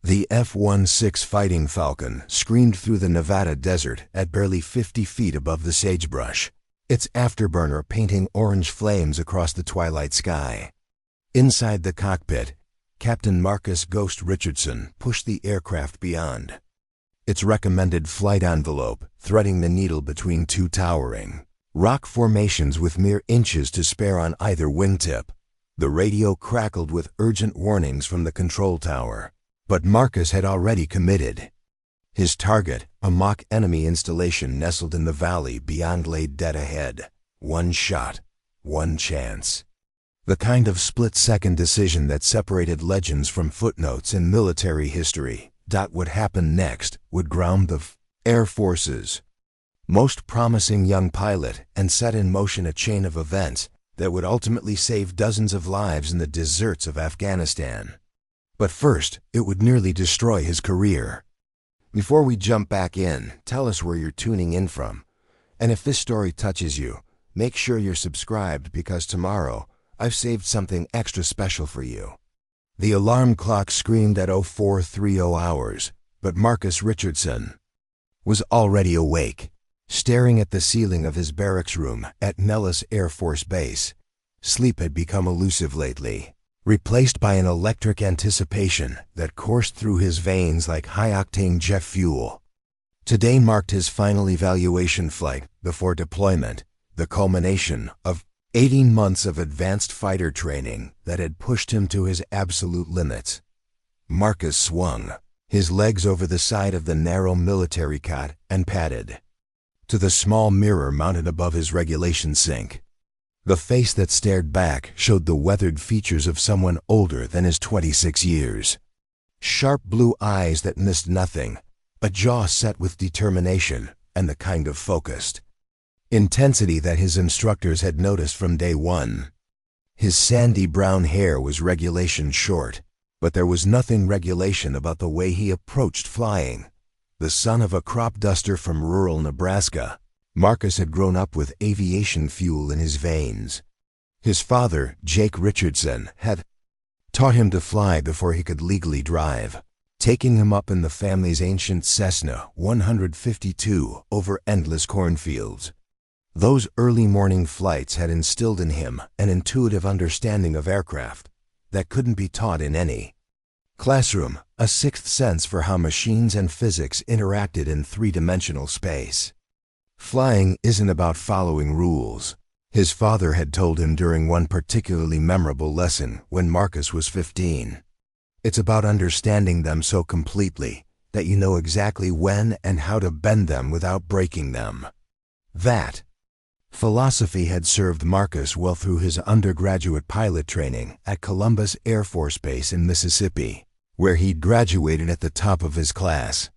The F-16 Fighting Falcon screamed through the Nevada desert at barely 50 feet above the sagebrush, its afterburner painting orange flames across the twilight sky. Inside the cockpit, Captain Marcus "Ghost" Richardson pushed the aircraft beyond its recommended flight envelope, threading the needle between two towering rock formations with mere inches to spare on either wingtip. The radio crackled with urgent warnings from the control tower. But Marcus had already committed. His target, a mock enemy installation nestled in the valley beyond, lay dead ahead. One shot, one chance. The kind of split-second decision that separated legends from footnotes in military history. What happened next would ground the Air Force's most promising young pilot and set in motion a chain of events that would ultimately save dozens of lives in the deserts of Afghanistan. But first, it would nearly destroy his career. Before we jump back in, tell us where you're tuning in from. And if this story touches you, make sure you're subscribed, because tomorrow I've saved something extra special for you. The alarm clock screamed at 0430 hours, but Marcus Richardson was already awake, staring at the ceiling of his barracks room at Nellis Air Force Base. Sleep had become elusive lately, replaced by an electric anticipation that coursed through his veins like high-octane jet fuel. Today marked his final evaluation flight before deployment, the culmination of 18 months of advanced fighter training that had pushed him to his absolute limits. Marcus swung his legs over the side of the narrow military cot and padded to the small mirror mounted above his regulation sink. The face that stared back showed the weathered features of someone older than his 26 years. Sharp blue eyes that missed nothing, a jaw set with determination, and the kind of focused intensity that his instructors had noticed from day one. His sandy brown hair was regulation short, but there was nothing regulation about the way he approached flying. The son of a crop duster from rural Nebraska, Marcus had grown up with aviation fuel in his veins. His father, Jake Richardson, had taught him to fly before he could legally drive, taking him up in the family's ancient Cessna 152 over endless cornfields. Those early morning flights had instilled in him an intuitive understanding of aircraft that couldn't be taught in any classroom, a sixth sense for how machines and physics interacted in three-dimensional space. Flying isn't about following rules, his father had told him during one particularly memorable lesson when Marcus was 15. It's about understanding them so completely that you know exactly when and how to bend them without breaking them. That philosophy had served Marcus well through his undergraduate pilot training at Columbus Air Force Base in Mississippi, where he'd graduated at the top of his class.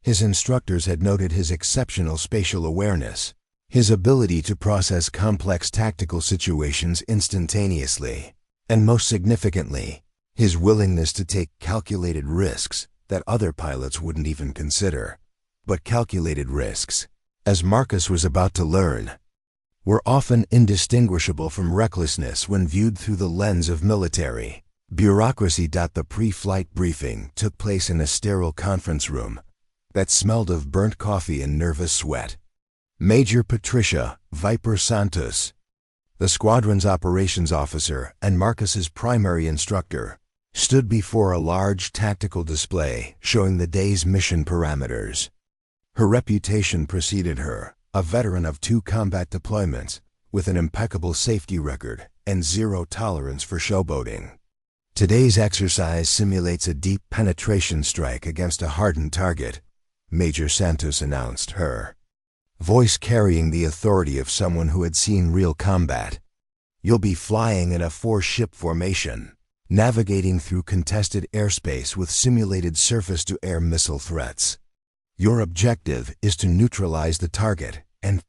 His instructors had noted his exceptional spatial awareness, his ability to process complex tactical situations instantaneously, and most significantly, his willingness to take calculated risks that other pilots wouldn't even consider. But calculated risks, as Marcus was about to learn, were often indistinguishable from recklessness when viewed through the lens of military bureaucracy. The pre-flight briefing took place in a sterile conference room that smelled of burnt coffee and nervous sweat. Major Patricia Viper Santos, the squadron's operations officer and Marcus's primary instructor, stood before a large tactical display showing the day's mission parameters. Her reputation preceded her, a veteran of 2 combat deployments, with an impeccable safety record and zero tolerance for showboating. Today's exercise simulates a deep penetration strike against a hardened target, Major Santos announced, her voice carrying the authority of someone who had seen real combat. You'll be flying in a 4-ship formation, navigating through contested airspace with simulated surface-to-air missile threats. Your objective is to neutralize the target and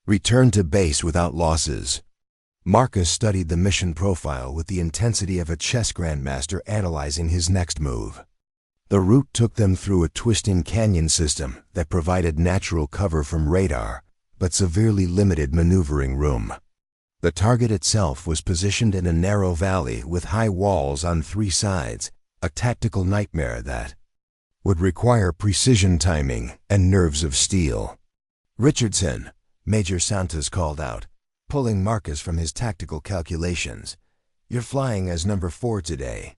return to base without losses. Marcus studied the mission profile with the intensity of a chess grandmaster analyzing his next move. The route took them through a twisting canyon system that provided natural cover from radar, but severely limited maneuvering room. The target itself was positioned in a narrow valley with high walls on 3 sides, a tactical nightmare that, would require precision timing and nerves of steel. "Richardson," Major Santos called out, pulling Marcus from his tactical calculations. "You're flying as number 4 today.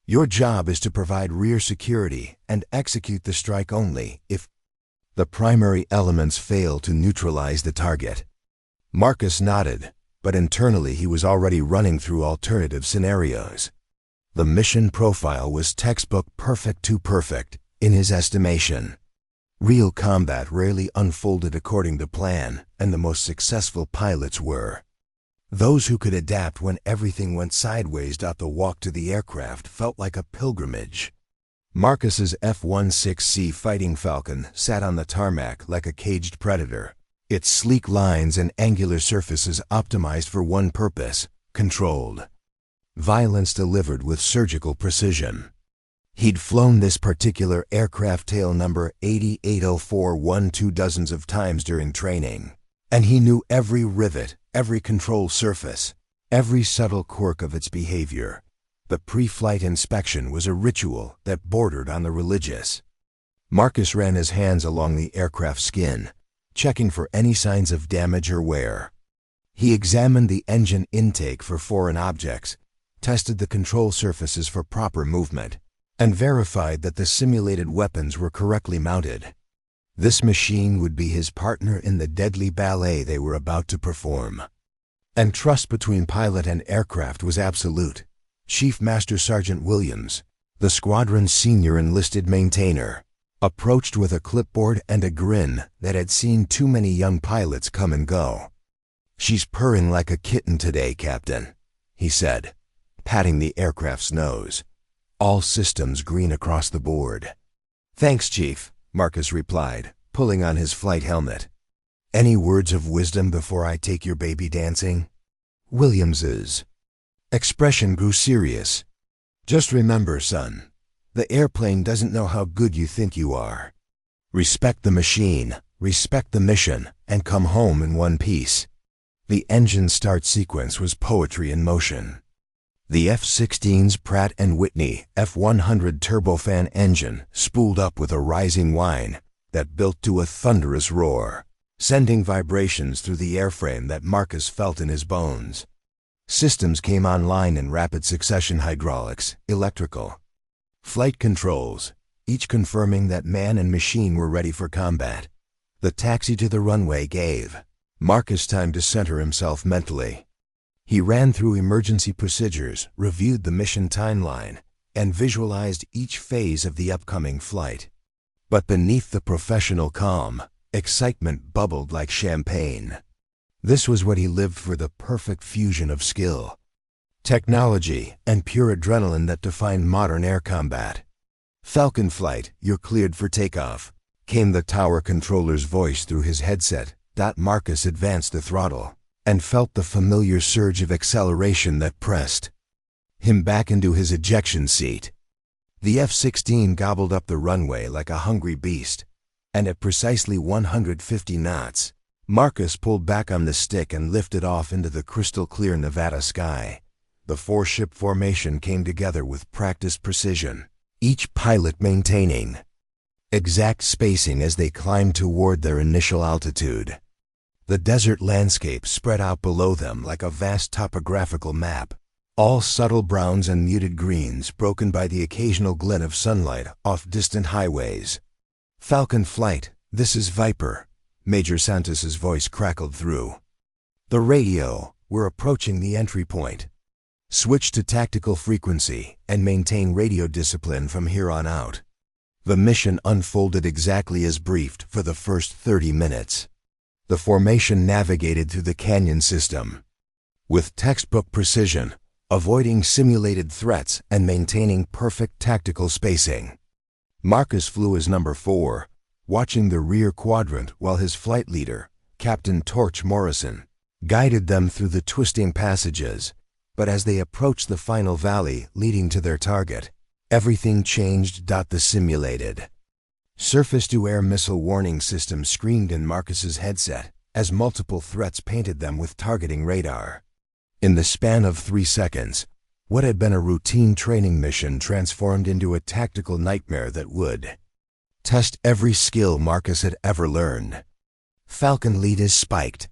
Your job is to provide rear security and execute the strike only if the primary elements fail to neutralize the target." Marcus nodded, but internally he was already running through alternative scenarios. The mission profile was textbook perfect to perfect, in his estimation. Real combat rarely unfolded according to plan, and the most successful pilots were those who could adapt when everything went sideways. The walk to the aircraft felt like a pilgrimage. Marcus's F-16C Fighting Falcon sat on the tarmac like a caged predator, its sleek lines and angular surfaces optimized for one purpose: controlled violence delivered with surgical precision. He'd flown this particular aircraft tail number 880412 dozens of times during training, and he knew every rivet, every control surface, every subtle quirk of its behavior. The pre-flight inspection was a ritual that bordered on the religious. Marcus ran his hands along the aircraft's skin, checking for any signs of damage or wear. He examined the engine intake for foreign objects, tested the control surfaces for proper movement, and verified that the simulated weapons were correctly mounted. This machine would be his partner in the deadly ballet they were about to perform. And trust between pilot and aircraft was absolute. Chief Master Sergeant Williams, the squadron's senior enlisted maintainer, approached with a clipboard and a grin that had seen too many young pilots come and go. "She's purring like a kitten today, Captain," he said, patting the aircraft's nose. "All systems green across the board." "Thanks, Chief," Marcus replied, pulling on his flight helmet. "Any words of wisdom before I take your baby dancing?" Williams's expression grew serious. "Just remember, son, the airplane doesn't know how good you think you are. Respect the machine, respect the mission, and come home in one piece." The engine start sequence was poetry in motion. The F-16's Pratt & Whitney F-100 turbofan engine spooled up with a rising whine that built to a thunderous roar, sending vibrations through the airframe that Marcus felt in his bones. Systems came online in rapid succession: hydraulics, electrical, flight controls, each confirming that man and machine were ready for combat. The taxi to the runway gave Marcus time to center himself mentally. He ran through emergency procedures, reviewed the mission timeline, and visualized each phase of the upcoming flight. But beneath the professional calm, excitement bubbled like champagne. This was what he lived for: the perfect fusion of skill, technology, and pure adrenaline that defined modern air combat. "Falcon Flight, you're cleared for takeoff," came the tower controller's voice through his headset. Marcus advanced the throttle and felt the familiar surge of acceleration that pressed him back into his ejection seat. The F-16 gobbled up the runway like a hungry beast, and at precisely 150 knots, Marcus pulled back on the stick and lifted off into the crystal-clear Nevada sky. The four-ship formation came together with practiced precision, each pilot maintaining exact spacing as they climbed toward their initial altitude. The desert landscape spread out below them like a vast topographical map, all subtle browns and muted greens broken by the occasional glint of sunlight off distant highways. "Falcon Flight, this is Viper," Major Santos's voice crackled through the radio. "We're approaching the entry point. Switch to tactical frequency and maintain radio discipline from here on out." The mission unfolded exactly as briefed for the first 30 minutes. The formation navigated through the canyon system with textbook precision, avoiding simulated threats and maintaining perfect tactical spacing. Marcus flew as number 4, watching the rear quadrant while his flight leader, Captain Torch Morrison, guided them through the twisting passages. But as they approached the final valley leading to their target, everything changed. The simulated surface-to-air missile warning system screamed in Marcus's headset as multiple threats painted them with targeting radar. In the span of 3 seconds, what had been a routine training mission transformed into a tactical nightmare that would Test every skill Marcus had ever learned. Falcon lead is spiked.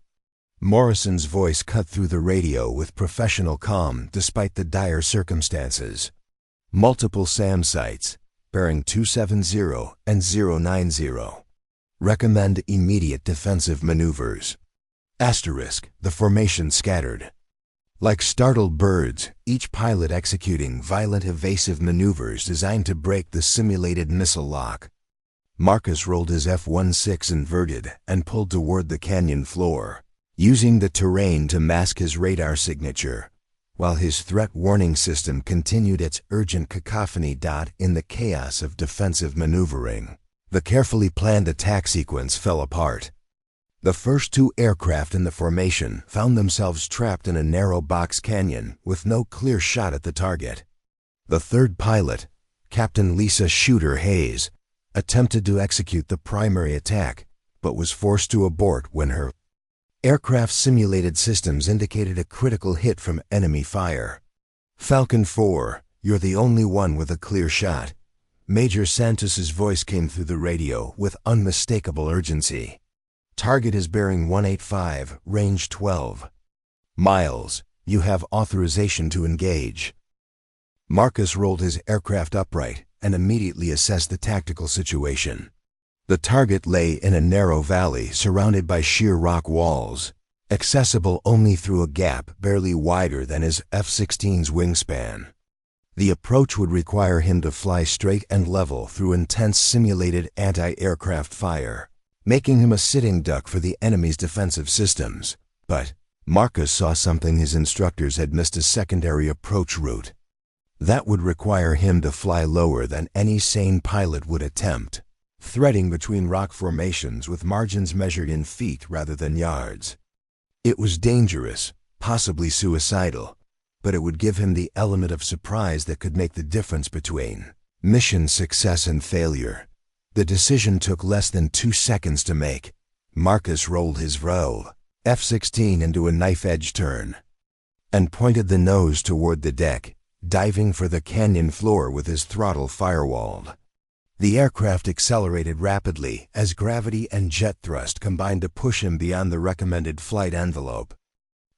Morrison's voice cut through the radio with professional calm despite the dire circumstances. Multiple SAM sites, bearing 270 and 090. Recommend immediate defensive maneuvers. Asterisk, the formation scattered. Like startled birds, each pilot executing violent evasive maneuvers designed to break the simulated missile lock. Marcus rolled his F-16 inverted and pulled toward the canyon floor, using the terrain to mask his radar signature, while his threat warning system continued its urgent cacophony. In the chaos of defensive maneuvering, the carefully planned attack sequence fell apart. The first two aircraft in the formation found themselves trapped in a narrow box canyon with no clear shot at the target. The third pilot, Captain Lisa Shooter Hayes, attempted to execute the primary attack, but was forced to abort when her aircraft simulated systems indicated a critical hit from enemy fire. Falcon 4, you're the only one with a clear shot. Major Santos's voice came through the radio with unmistakable urgency. Target is bearing 185, range 12 miles. You have authorization to engage. Marcus rolled his aircraft upright and immediately assessed the tactical situation. The target lay in a narrow valley surrounded by sheer rock walls, accessible only through a gap barely wider than his F-16's wingspan. The approach would require him to fly straight and level through intense simulated anti-aircraft fire, making him a sitting duck for the enemy's defensive systems. But Marcus saw something his instructors had missed: a secondary approach route. That would require him to fly lower than any sane pilot would attempt, threading between rock formations with margins measured in feet rather than yards. It was dangerous, possibly suicidal, but it would give him the element of surprise that could make the difference between mission success and failure. The decision took less than 2 seconds to make. Marcus rolled his F-16 into a knife-edge turn and pointed the nose toward the deck, diving for the canyon floor with his throttle firewalled. The aircraft accelerated rapidly as gravity and jet thrust combined to push him beyond the recommended flight envelope.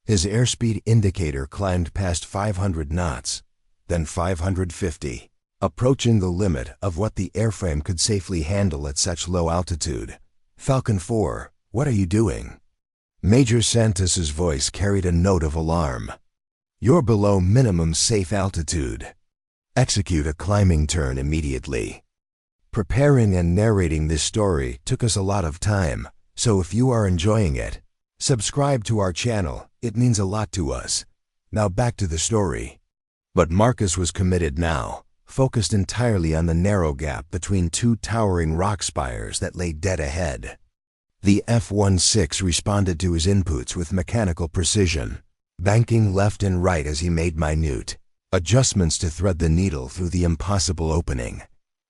His airspeed indicator climbed past 500 knots, then 550, approaching the limit of what the airframe could safely handle at such low altitude. Falcon 4, what are you doing? Major Santos's voice carried a note of alarm. You're below minimum safe altitude. Execute a climbing turn immediately. Preparing and narrating this story took us a lot of time, so if you are enjoying it, subscribe to our channel. It means a lot to us. Now back to the story. But Marcus was committed now, focused entirely on the narrow gap between two towering rock spires that lay dead ahead. The F-16 responded to his inputs with mechanical precision, banking left and right as he made minute adjustments to thread the needle through the impossible opening.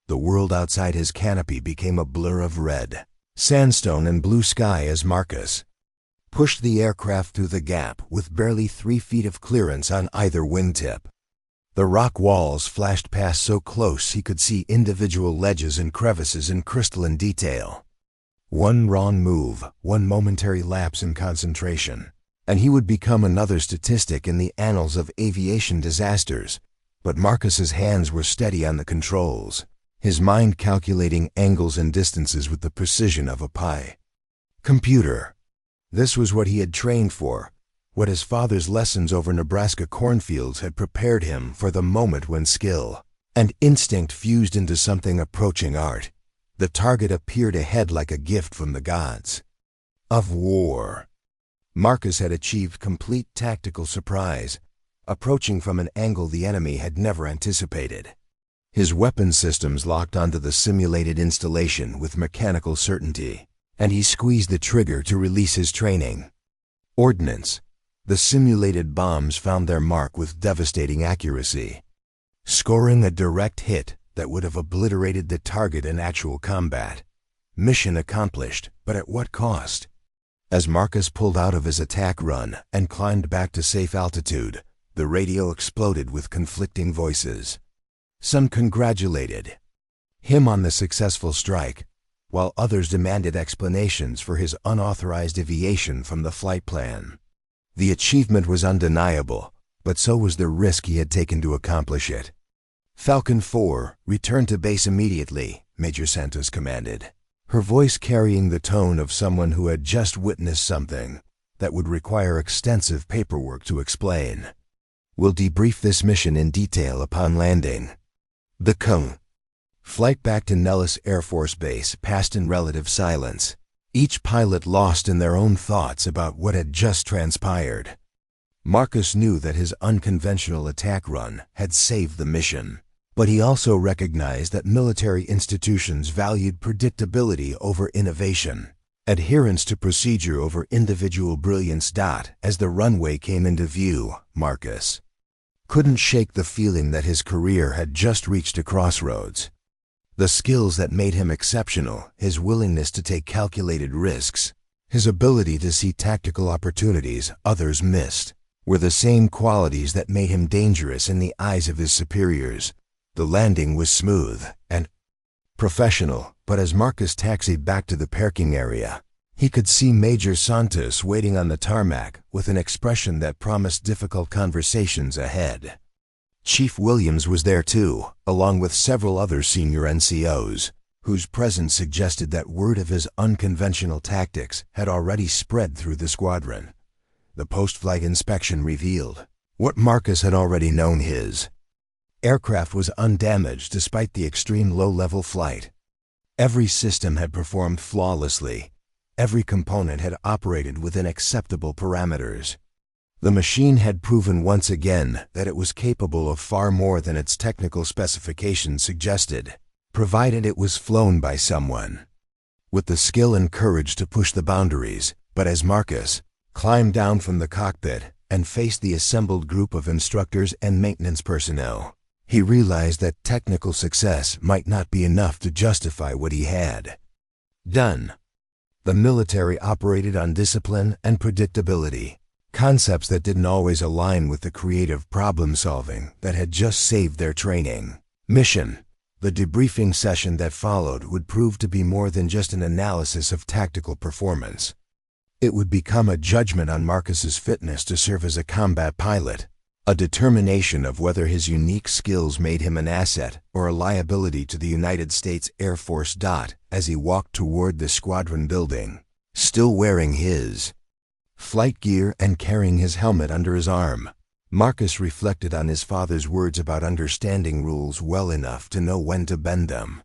The world outside his canopy became a blur of red, sandstone and blue sky as Marcus pushed the aircraft through the gap with barely 3 feet of clearance on either wingtip. The rock walls flashed past so close he could see individual ledges and crevices in crystalline detail. One wrong move, one momentary lapse in concentration, and he would become another statistic in the annals of aviation disasters. But Marcus's hands were steady on the controls, his mind calculating angles and distances with the precision of a pi computer. This was what he had trained for, what his father's lessons over Nebraska cornfields had prepared him for, the moment when skill and instinct fused into something approaching art. The target appeared ahead like a gift from the gods of war. Marcus had achieved complete tactical surprise, approaching from an angle the enemy had never anticipated. His weapon systems locked onto the simulated installation with mechanical certainty, and he squeezed the trigger to release his training. Ordnance. The simulated bombs found their mark with devastating accuracy, scoring a direct hit that would have obliterated the target in actual combat. Mission accomplished, but at what cost? As Marcus pulled out of his attack run and climbed back to safe altitude, the radio exploded with conflicting voices. Some congratulated him on the successful strike, while others demanded explanations for his unauthorized deviation from the flight plan. The achievement was undeniable, but so was the risk he had taken to accomplish it. "Falcon 4, return to base immediately," Major Santos commanded, her voice carrying the tone of someone who had just witnessed something that would require extensive paperwork to explain. "We'll debrief this mission in detail upon landing." The flight back to Nellis Air Force Base passed in relative silence, each pilot lost in their own thoughts about what had just transpired. Marcus knew that his unconventional attack run had saved the mission, but he also recognized that military institutions valued predictability over innovation, adherence to procedure over individual brilliance. As the runway came into view, Marcus couldn't shake the feeling that his career had just reached a crossroads. The skills that made him exceptional, his willingness to take calculated risks, his ability to see tactical opportunities others missed, were the same qualities that made him dangerous in the eyes of his superiors. The landing was smooth and professional, but as Marcus taxied back to the parking area, he could see Major Santos waiting on the tarmac with an expression that promised difficult conversations ahead. Chief Williams was there too, along with several other senior NCOs, whose presence suggested that word of his unconventional tactics had already spread through the squadron. The post-flight inspection revealed what Marcus had already known: his aircraft was undamaged despite the extreme low-level flight. Every system had performed flawlessly. Every component had operated within acceptable parameters. The machine had proven once again that it was capable of far more than its technical specifications suggested, provided it was flown by someone with the skill and courage to push the boundaries. But as Marcus climbed down from the cockpit and faced the assembled group of instructors and maintenance personnel, he realized that technical success might not be enough to justify what he had done. The military operated on discipline and predictability, concepts that didn't always align with the creative problem-solving that had just saved their training mission. The debriefing session that followed would prove to be more than just an analysis of tactical performance. It would become a judgment on Marcus's fitness to serve as a combat pilot, a determination of whether his unique skills made him an asset or a liability to the United States Air Force. As he walked toward the squadron building, still wearing his flight gear and carrying his helmet under his arm, Marcus reflected on his father's words about understanding rules well enough to know when to bend them.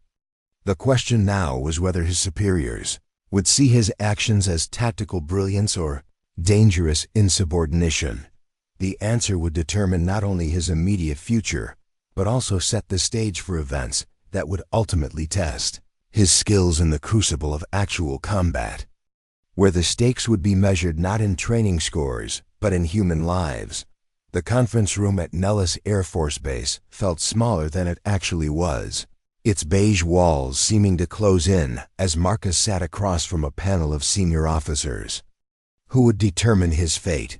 The question now was whether his superiors would see his actions as tactical brilliance or dangerous insubordination. The answer would determine not only his immediate future, but also set the stage for events that would ultimately test his skills in the crucible of actual combat, where the stakes would be measured not in training scores, but in human lives. The conference room at Nellis Air Force Base felt smaller than it actually was, its beige walls seeming to close in as Marcus sat across from a panel of senior officers who would determine his fate.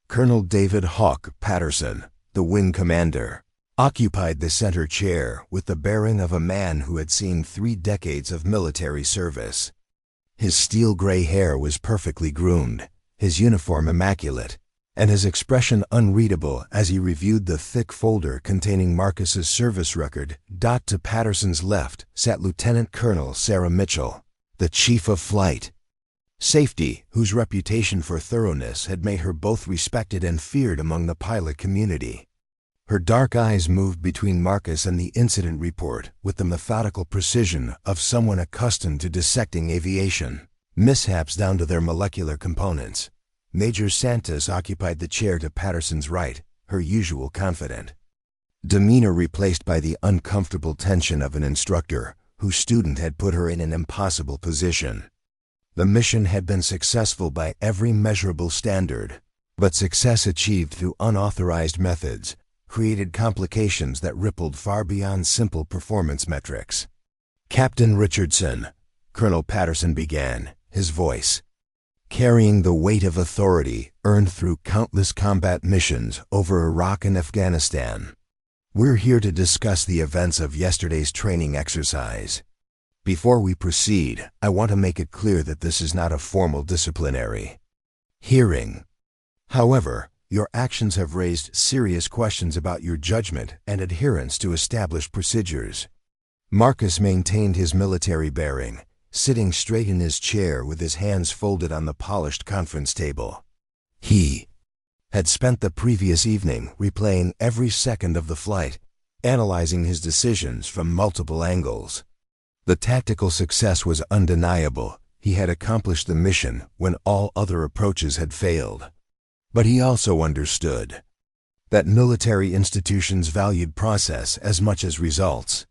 Colonel David Hawk Patterson, the wing commander, occupied the center chair with the bearing of a man who had seen 3 decades of military service. His steel-gray hair was perfectly groomed, his uniform immaculate, and his expression unreadable as he reviewed the thick folder containing Marcus's service record. To Patterson's left sat Lieutenant Colonel Sarah Mitchell, the Chief of Flight Safety, whose reputation for thoroughness had made her both respected and feared among the pilot community. Her dark eyes moved between Marcus and the incident report with the methodical precision of someone accustomed to dissecting aviation mishaps down to their molecular components. Major Santos occupied the chair to Patterson's right, her usual confident demeanor replaced by the uncomfortable tension of an instructor whose student had put her in an impossible position. The mission had been successful by every measurable standard, but success achieved through unauthorized methods created complications that rippled far beyond simple performance metrics. "Captain Richardson," Colonel Patterson began, his voice carrying the weight of authority earned through countless combat missions over Iraq and Afghanistan. We're here to discuss the events of yesterday's training exercise. Before we proceed, I want to make it clear that this is not a formal disciplinary hearing. However, your actions have raised serious questions about your judgment and adherence to established procedures. Marcus maintained his military bearing, sitting straight in his chair with his hands folded on the polished conference table. He had spent the previous evening replaying every second of the flight, analyzing his decisions from multiple angles. The tactical success was undeniable. He had accomplished the mission when all other approaches had failed. But he also understood that military institutions valued process as much as results.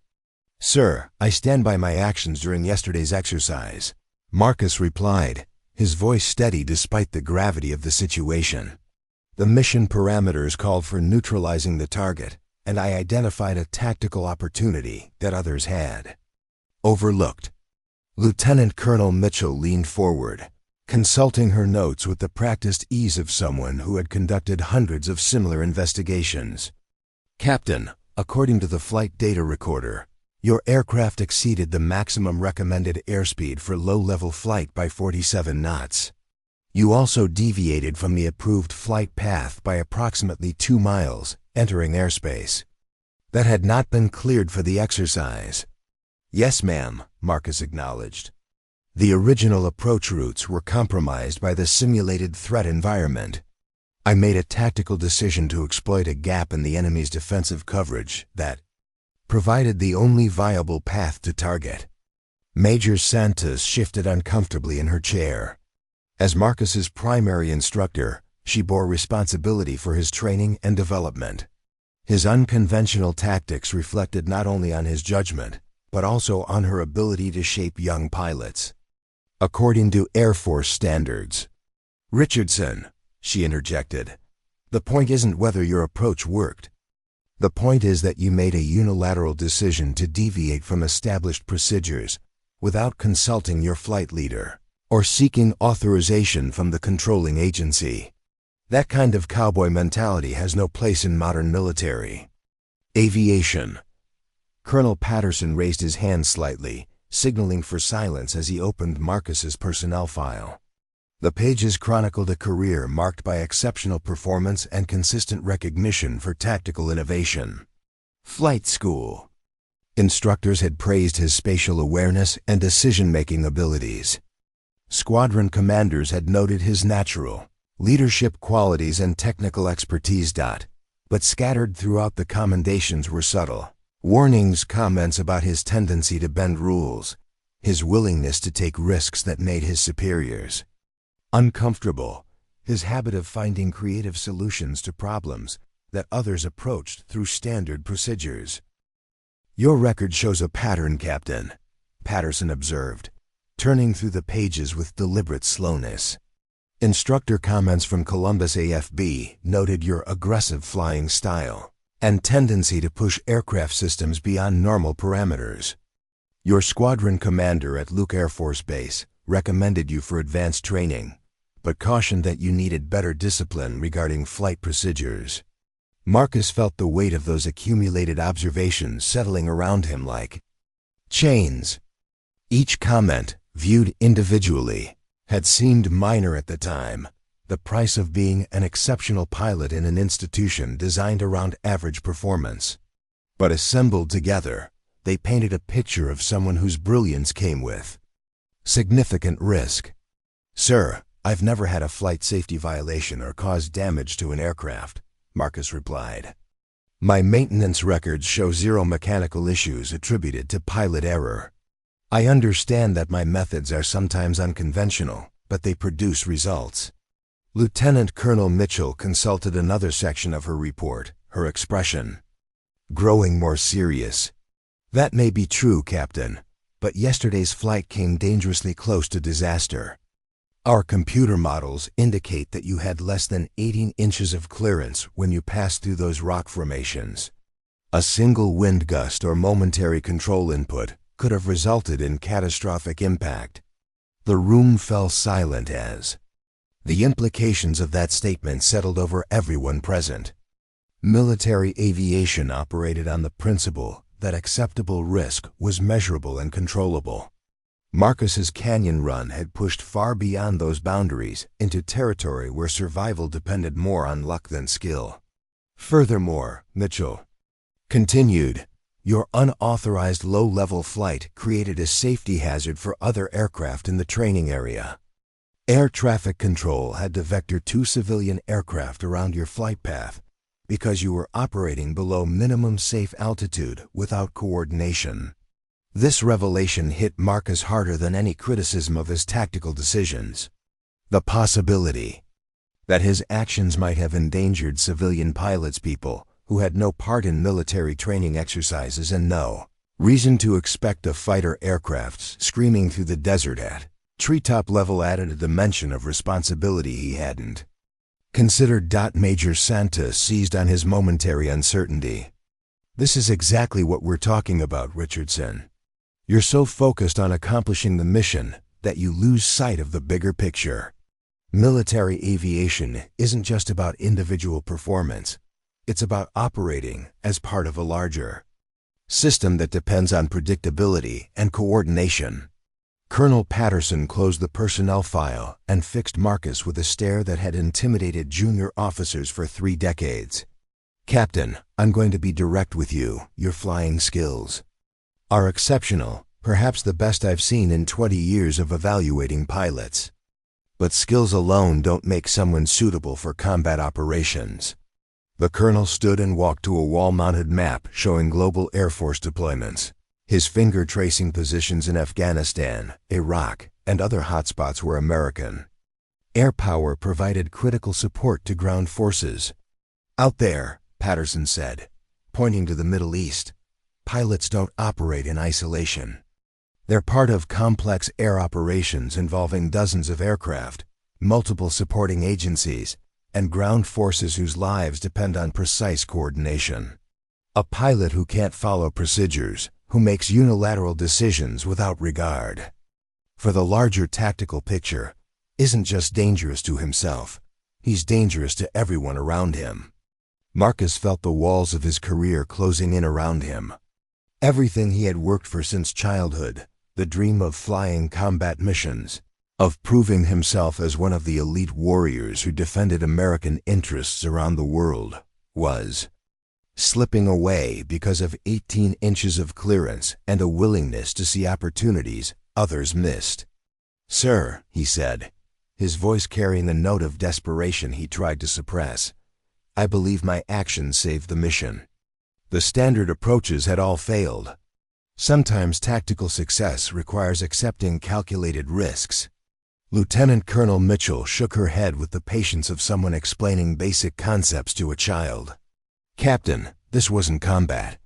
"Sir, I stand by my actions during yesterday's exercise," Marcus replied, his voice steady despite the gravity of the situation. "The mission parameters called for neutralizing the target, and I identified a tactical opportunity that others had overlooked." Lieutenant Colonel Mitchell leaned forward, consulting her notes with the practiced ease of someone who had conducted hundreds of similar investigations. "Captain, according to the flight data recorder, your aircraft exceeded the maximum recommended airspeed for low-level flight by 47 knots. You also deviated from the approved flight path by approximately 2 miles, entering airspace that had not been cleared for the exercise." "Yes, ma'am," Marcus acknowledged. "The original approach routes were compromised by the simulated threat environment. I made a tactical decision to exploit a gap in the enemy's defensive coverage that provided the only viable path to target." Major Santos shifted uncomfortably in her chair. As Marcus's primary instructor, she bore responsibility for his training and development. His unconventional tactics reflected not only on his judgment, but also on her ability to shape young pilots according to Air Force standards. "Richardson," she interjected, "the point isn't whether your approach worked. The point is that you made a unilateral decision to deviate from established procedures without consulting your flight leader or seeking authorization from the controlling agency. That kind of cowboy mentality has no place in modern military aviation." Colonel Patterson raised his hand slightly, signaling for silence as he opened Marcus's personnel file. The pages chronicled a career marked by exceptional performance and consistent recognition for tactical innovation. Flight school. Instructors had praised his spatial awareness and decision-making abilities. Squadron commanders had noted his natural leadership qualities and technical expertise. But scattered throughout the commendations were subtle warnings, comments about his tendency to bend rules, his willingness to take risks that made his superiors uncomfortable, his habit of finding creative solutions to problems that others approached through standard procedures. "Your record shows a pattern, Captain," Patterson observed, turning through the pages with deliberate slowness. "Instructor comments from Columbus AFB noted your aggressive flying style and tendency to push aircraft systems beyond normal parameters. Your squadron commander at Luke Air Force Base recommended you for advanced training, but cautioned that you needed better discipline regarding flight procedures." Marcus felt the weight of those accumulated observations settling around him like chains. Each comment, viewed individually, had seemed minor at the time, the price of being an exceptional pilot in an institution designed around average performance. But assembled together, they painted a picture of someone whose brilliance came with significant risk. "Sir, I've never had a flight safety violation or caused damage to an aircraft," Marcus replied. "My maintenance records show 0 mechanical issues attributed to pilot error. I understand that my methods are sometimes unconventional, but they produce results." Lieutenant Colonel Mitchell consulted another section of her report, her expression growing more serious. "That may be true, Captain, but yesterday's flight came dangerously close to disaster. Our computer models indicate that you had less than 18 inches of clearance when you passed through those rock formations. A single wind gust or momentary control input could have resulted in catastrophic impact." The room fell silent as the implications of that statement settled over everyone present. Military aviation operated on the principle that acceptable risk was measurable and controllable. Marcus's canyon run had pushed far beyond those boundaries into territory where survival depended more on luck than skill. Furthermore, Mitchell continued, your unauthorized low-level flight created a safety hazard for other aircraft in the training area. Air traffic control had to vector 2 civilian aircraft around your flight path because you were operating below minimum safe altitude without coordination. This revelation hit Marcus harder than any criticism of his tactical decisions. The possibility that his actions might have endangered civilian pilots, people who had no part in military training exercises and no reason to expect a fighter aircraft screaming through the desert at treetop level, added a dimension of responsibility he hadn't considered. Major Santos seized on his momentary uncertainty. This is exactly what we're talking about, Richardson. You're so focused on accomplishing the mission that you lose sight of the bigger picture. Military aviation isn't just about individual performance. It's about operating as part of a larger system that depends on predictability and coordination. Colonel Patterson closed the personnel file and fixed Marcus with a stare that had intimidated junior officers for 3 decades. Captain, I'm going to be direct with you. Your flying skills are exceptional, perhaps the best I've seen in 20 years of evaluating pilots. But skills alone don't make someone suitable for combat operations. The colonel stood and walked to a wall-mounted map showing global Air Force deployments, his finger tracing positions in Afghanistan, Iraq, and other hotspots where American air power provided critical support to ground forces. Out there, Patterson said, pointing to the Middle East, pilots don't operate in isolation. They're part of complex air operations involving dozens of aircraft, multiple supporting agencies, and ground forces whose lives depend on precise coordination. A pilot who can't follow procedures, who makes unilateral decisions without regard for the larger tactical picture, isn't just dangerous to himself, he's dangerous to everyone around him. Marcus felt the walls of his career closing in around him. Everything he had worked for since childhood, the dream of flying combat missions, of proving himself as one of the elite warriors who defended American interests around the world, was slipping away because of 18 inches of clearance and a willingness to see opportunities others missed. "Sir," he said, his voice carrying a note of desperation he tried to suppress, "I believe my actions saved the mission. The standard approaches had all failed. Sometimes tactical success requires accepting calculated risks." Lieutenant Colonel Mitchell shook her head with the patience of someone explaining basic concepts to a child. "Captain, this wasn't combat.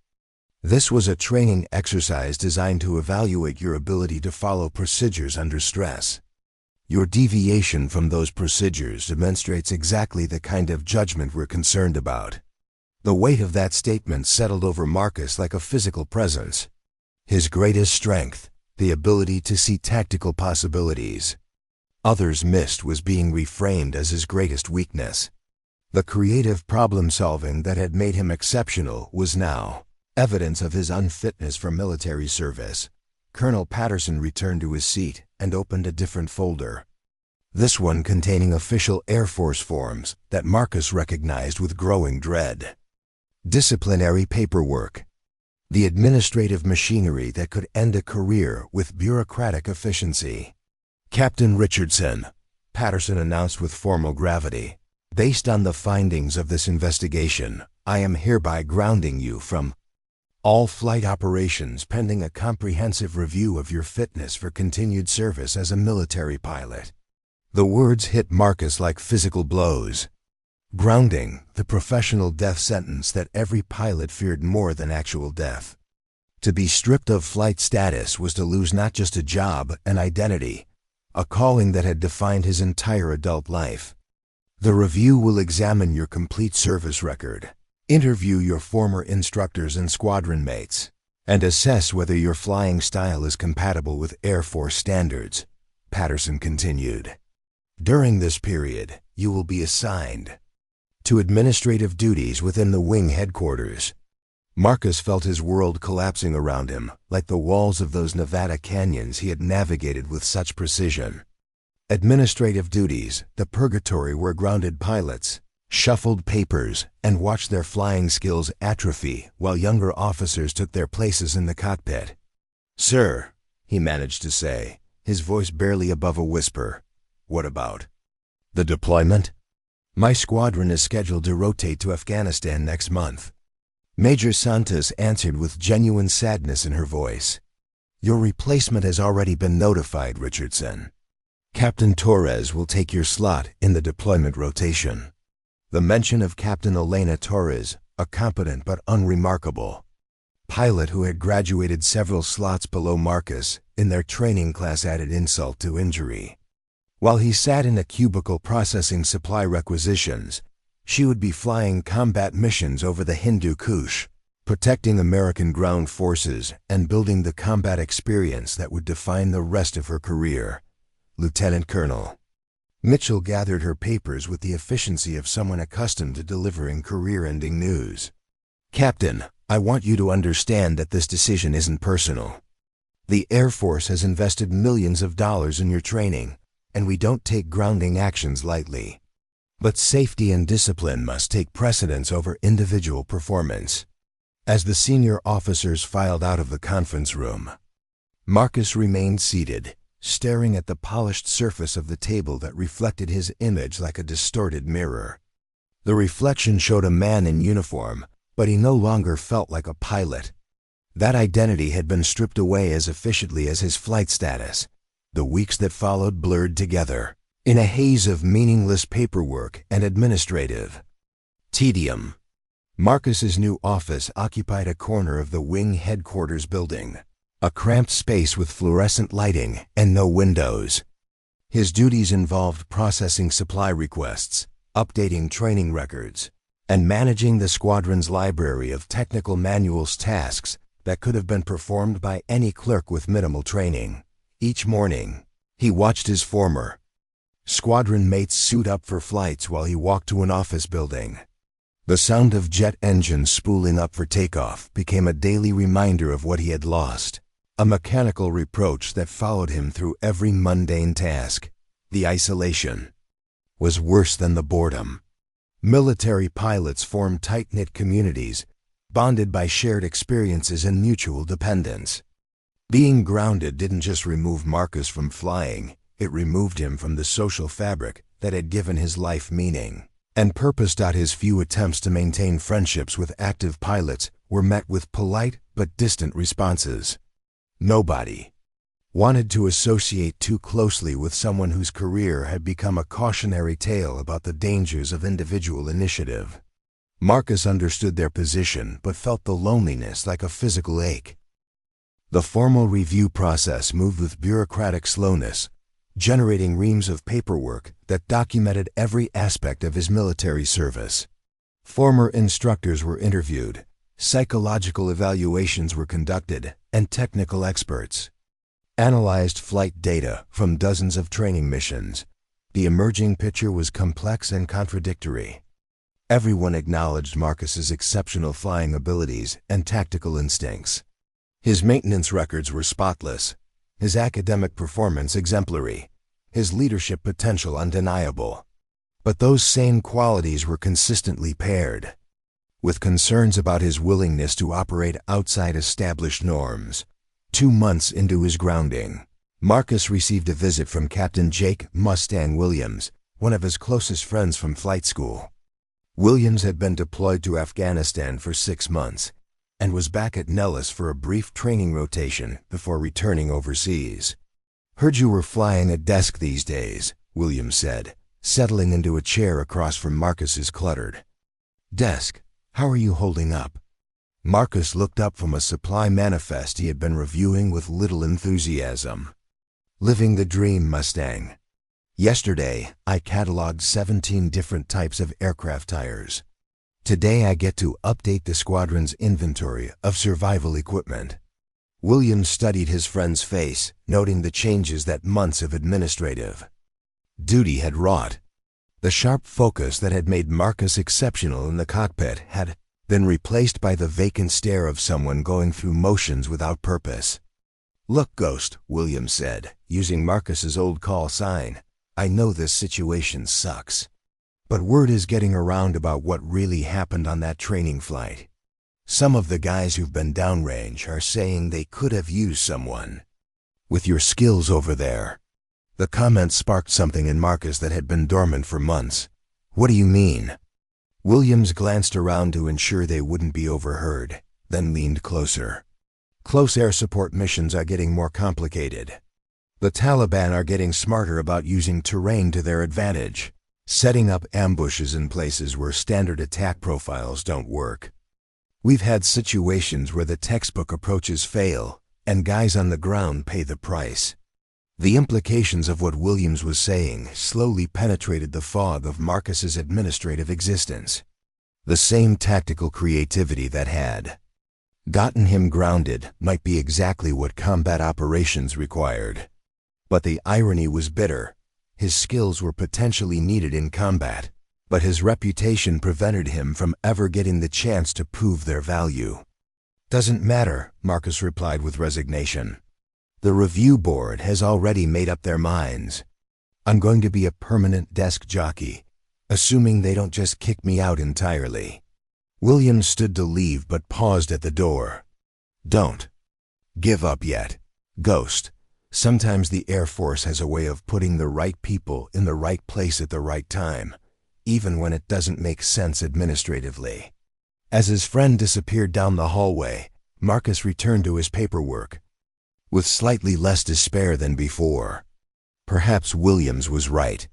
This was a training exercise designed to evaluate your ability to follow procedures under stress. Your deviation from those procedures demonstrates exactly the kind of judgment we're concerned about." The weight of that statement settled over Marcus like a physical presence. His greatest strength, the ability to see tactical possibilities others missed, was being reframed as his greatest weakness. The creative problem-solving that had made him exceptional was now evidence of his unfitness for military service. Colonel Patterson returned to his seat and opened a different folder. This one containing official Air Force forms that Marcus recognized with growing dread. Disciplinary paperwork. The administrative machinery that could end a career with bureaucratic efficiency. "Captain Richardson," Patterson announced with formal gravity, "based on the findings of this investigation, I am hereby grounding you from all flight operations pending a comprehensive review of your fitness for continued service as a military pilot." The words hit Marcus like physical blows. Grounding, the professional death sentence that every pilot feared more than actual death. To be stripped of flight status was to lose not just a job, an identity, a calling that had defined his entire adult life. The review will examine your complete service record, interview your former instructors and squadron mates, and assess whether your flying style is compatible with Air Force standards, Patterson continued. During this period, you will be assigned to administrative duties within the wing headquarters. Marcus felt his world collapsing around him, like the walls of those Nevada canyons he had navigated with such precision. Administrative duties, the purgatory where grounded pilots shuffled papers and watched their flying skills atrophy while younger officers took their places in the cockpit. "Sir," he managed to say, his voice barely above a whisper. "What about the deployment?" "My squadron is scheduled to rotate to Afghanistan next month." Major Santos answered with genuine sadness in her voice. "Your replacement has already been notified, Richardson. Captain Torres will take your slot in the deployment rotation." The mention of Captain Elena Torres, a competent but unremarkable pilot who had graduated several slots below Marcus in their training class, added insult to injury. While he sat in a cubicle processing supply requisitions, she would be flying combat missions over the Hindu Kush, protecting American ground forces and building the combat experience that would define the rest of her career. Lieutenant Colonel Mitchell gathered her papers with the efficiency of someone accustomed to delivering career-ending news. "Captain, I want you to understand that this decision isn't personal. The Air Force has invested millions of dollars in your training, and we don't take grounding actions lightly. But safety and discipline must take precedence over individual performance." As the senior officers filed out of the conference room, Marcus remained seated, staring at the polished surface of the table that reflected his image like a distorted mirror. The reflection showed a man in uniform, but he no longer felt like a pilot. That identity had been stripped away as efficiently as his flight status. The weeks that followed blurred together in a haze of meaningless paperwork and administrative tedium. Marcus's new office occupied a corner of the wing headquarters building, a cramped space with fluorescent lighting and no windows. His duties involved processing supply requests, updating training records, and managing the squadron's library of technical manuals, tasks that could have been performed by any clerk with minimal training. Each morning, he watched his former squadron mates suit up for flights while he walked to an office building. The sound of jet engines spooling up for takeoff became a daily reminder of what he had lost, a mechanical reproach that followed him through every mundane task. The isolation was worse than the boredom. Military pilots formed tight-knit communities, bonded by shared experiences and mutual dependence. Being grounded didn't just remove Marcus from flying, it removed him from the social fabric that had given his life meaning and purpose. His few attempts to maintain friendships with active pilots were met with polite but distant responses. Nobody wanted to associate too closely with someone whose career had become a cautionary tale about the dangers of individual initiative. Marcus understood their position but felt the loneliness like a physical ache. The formal review process moved with bureaucratic slowness, generating reams of paperwork that documented every aspect of his military service. Former instructors were interviewed, psychological evaluations were conducted, and technical experts analyzed flight data from dozens of training missions. The emerging picture was complex and contradictory. Everyone acknowledged Marcus's exceptional flying abilities and tactical instincts. His maintenance records were spotless, his academic performance exemplary, his leadership potential undeniable. But those same qualities were consistently paired with concerns about his willingness to operate outside established norms. 2 months into his grounding, Marcus received a visit from Captain Jake "Mustang" Williams, one of his closest friends from flight school. Williams had been deployed to Afghanistan for 6 months and was back at Nellis for a brief training rotation before returning overseas. "Heard you were flying a desk these days," Williams said, settling into a chair across from Marcus's cluttered desk. "How are you holding up?" Marcus looked up from a supply manifest he had been reviewing with little enthusiasm. "Living the dream, Mustang. Yesterday, I cataloged 17 different types of aircraft tires. Today I get to update the squadron's inventory of survival equipment." Williams studied his friend's face, noting the changes that months of administrative duty had wrought. The sharp focus that had made Marcus exceptional in the cockpit had been replaced by the vacant stare of someone going through motions without purpose. "Look, Ghost," Williams said, using Marcus's old call sign. "I know this situation sucks, but word is getting around about what really happened on that training flight. Some of the guys who've been downrange are saying they could have used someone with your skills over there." The comment sparked something in Marcus that had been dormant for months. "What do you mean?" Williams glanced around to ensure they wouldn't be overheard, then leaned closer. "Close air support missions are getting more complicated. The Taliban are getting smarter about using terrain to their advantage, setting up ambushes in places where standard attack profiles don't work. We've had situations where the textbook approaches fail, and guys on the ground pay the price." The implications of what Williams was saying slowly penetrated the fog of Marcus's administrative existence. The same tactical creativity that had gotten him grounded might be exactly what combat operations required. But the irony was bitter. His skills were potentially needed in combat, but his reputation prevented him from ever getting the chance to prove their value. "Doesn't matter," Marcus replied with resignation. "The review board has already made up their minds. I'm going to be a permanent desk jockey, assuming they don't just kick me out entirely." Williams stood to leave but paused at the door. "Don't give up yet, Ghost. Sometimes the Air Force has a way of putting the right people in the right place at the right time, even when it doesn't make sense administratively." As his friend disappeared down the hallway, Marcus returned to his paperwork with slightly less despair than before. Perhaps Williams was right.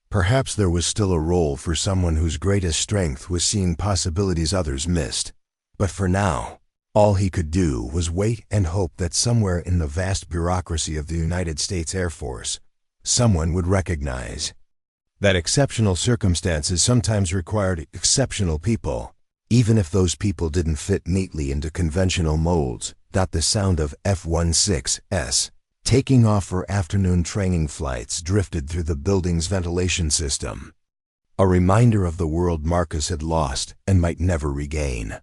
Perhaps there was still a role for someone whose greatest strength was seeing possibilities others missed. But for now, all he could do was wait and hope that somewhere in the vast bureaucracy of the United States Air Force, someone would recognize that exceptional circumstances sometimes required exceptional people, even if those people didn't fit neatly into conventional molds. The sound of F-16s taking off for afternoon training flights drifted through the building's ventilation system, a reminder of the world Marcus had lost and might never regain.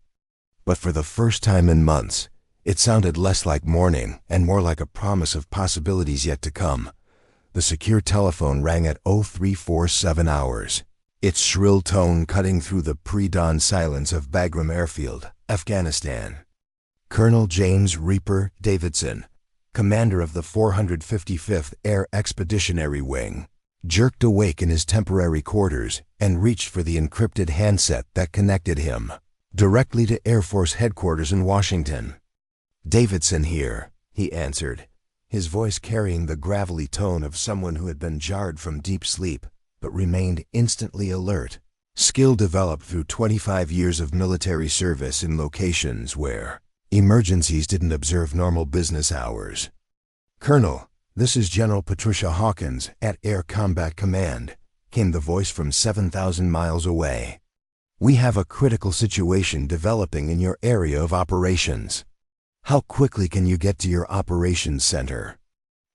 But for the first time in months, it sounded less like mourning and more like a promise of possibilities yet to come. The secure telephone rang at 0347 hours, its shrill tone cutting through the pre-dawn silence of Bagram Airfield, Afghanistan. Colonel James Reaper Davidson, commander of the 455th Air Expeditionary Wing, jerked awake in his temporary quarters and reached for the encrypted handset that connected him directly to Air Force headquarters in Washington. "Davidson here," he answered, his voice carrying the gravelly tone of someone who had been jarred from deep sleep but remained instantly alert, skill developed through 25 years of military service in locations where emergencies didn't observe normal business hours. "Colonel, this is General Patricia Hawkins at Air Combat Command," came the voice from 7,000 miles away. "We have a critical situation developing in your area of operations. How quickly can you get to your operations center?"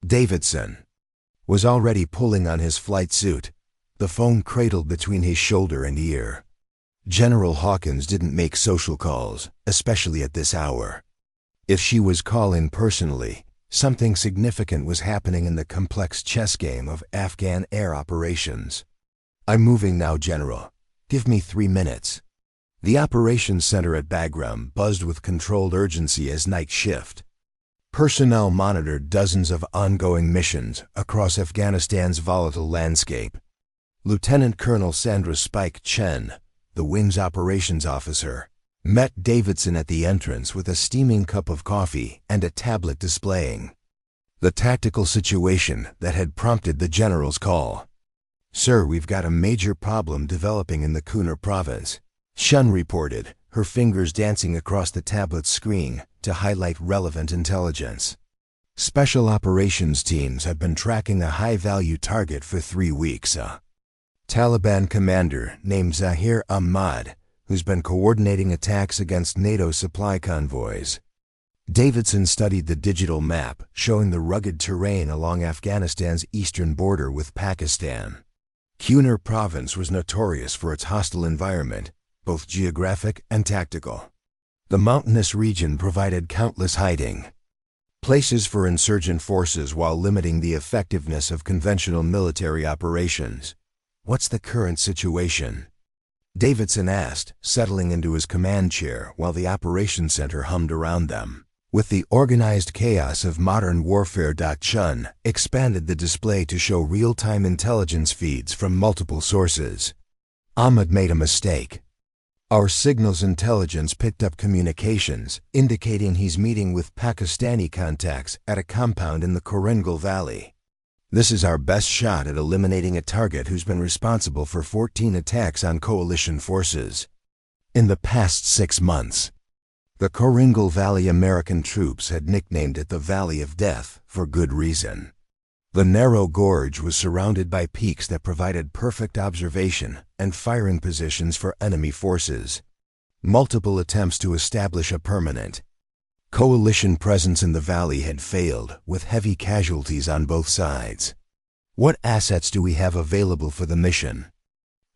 Davidson was already pulling on his flight suit, the phone cradled between his shoulder and ear. General Hawkins didn't make social calls, especially at this hour. If she was calling personally, something significant was happening in the complex chess game of Afghan air operations. "I'm moving now, General. Give me 3 minutes." The operations center at Bagram buzzed with controlled urgency as night shift. Personnel monitored dozens of ongoing missions across Afghanistan's volatile landscape. Lieutenant Colonel Sandra Spike Chen, the wing's operations officer, met Davidson at the entrance with a steaming cup of coffee and a tablet displaying the tactical situation that had prompted the general's call. "Sir, we've got a major problem developing in the Kunar province," Chen reported, her fingers dancing across the tablet's screen to highlight relevant intelligence. "Special operations teams have been tracking a high-value target for 3 weeks. Taliban commander named Zahir Ahmad, who's been coordinating attacks against NATO supply convoys." Davidson studied the digital map showing the rugged terrain along Afghanistan's eastern border with Pakistan. Kunar Province was notorious for its hostile environment, both geographic and tactical. The mountainous region provided countless hiding places for insurgent forces while limiting the effectiveness of conventional military operations. "What's the current situation?" Davidson asked, settling into his command chair while the operations center hummed around them. With the organized chaos of modern warfare, Chun expanded the display to show real-time intelligence feeds from multiple sources. Ahmed made a mistake. Our signals intelligence picked up communications, indicating he's meeting with Pakistani contacts at a compound in the Korengal Valley. This is our best shot at eliminating a target who's been responsible for 14 attacks on coalition forces in the past 6 months. The Korengal Valley American troops had nicknamed it the Valley of Death for good reason. The narrow gorge was surrounded by peaks that provided perfect observation and firing positions for enemy forces. Multiple attempts to establish a permanent coalition presence in the valley had failed, with heavy casualties on both sides. "What assets do we have available for the mission?"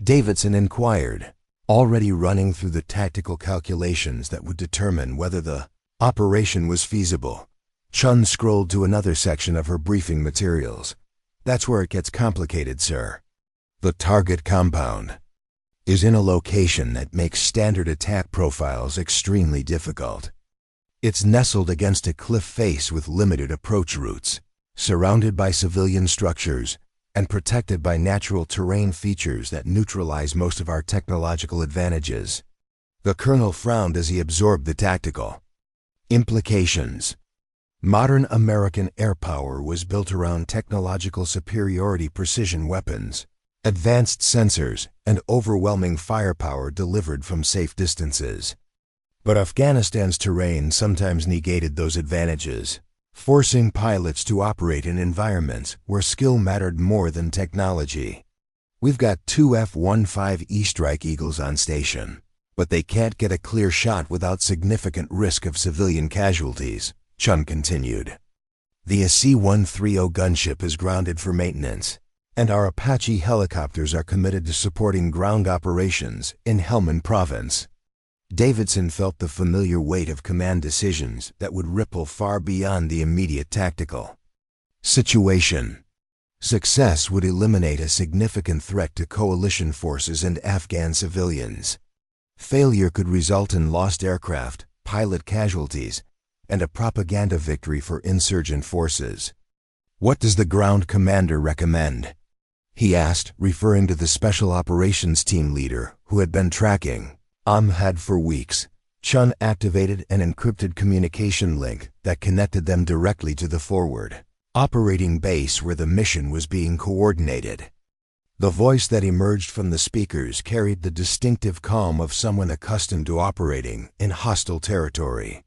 Davidson inquired, already running through the tactical calculations that would determine whether the operation was feasible. Chun scrolled to another section of her briefing materials. "That's where it gets complicated, sir. The target compound is in a location that makes standard attack profiles extremely difficult. It's nestled against a cliff face with limited approach routes, surrounded by civilian structures, and protected by natural terrain features that neutralize most of our technological advantages." The colonel frowned as he absorbed the tactical implications. Modern American air power was built around technological superiority, precision weapons, advanced sensors, and overwhelming firepower delivered from safe distances. But Afghanistan's terrain sometimes negated those advantages, forcing pilots to operate in environments where skill mattered more than technology. "We've got 2 F-15E Strike Eagles on station, but they can't get a clear shot without significant risk of civilian casualties," Chun continued. "The C-130 gunship is grounded for maintenance, and our Apache helicopters are committed to supporting ground operations in Helmand Province." Davidson felt the familiar weight of command decisions that would ripple far beyond the immediate tactical situation. Success would eliminate a significant threat to coalition forces and Afghan civilians. Failure could result in lost aircraft, pilot casualties, and a propaganda victory for insurgent forces. "What does the ground commander recommend?" he asked, referring to the Special Operations Team leader who had been tracking Ahmed for weeks. Chun activated an encrypted communication link that connected them directly to the forward operating base where the mission was being coordinated. The voice that emerged from the speakers carried the distinctive calm of someone accustomed to operating in hostile territory.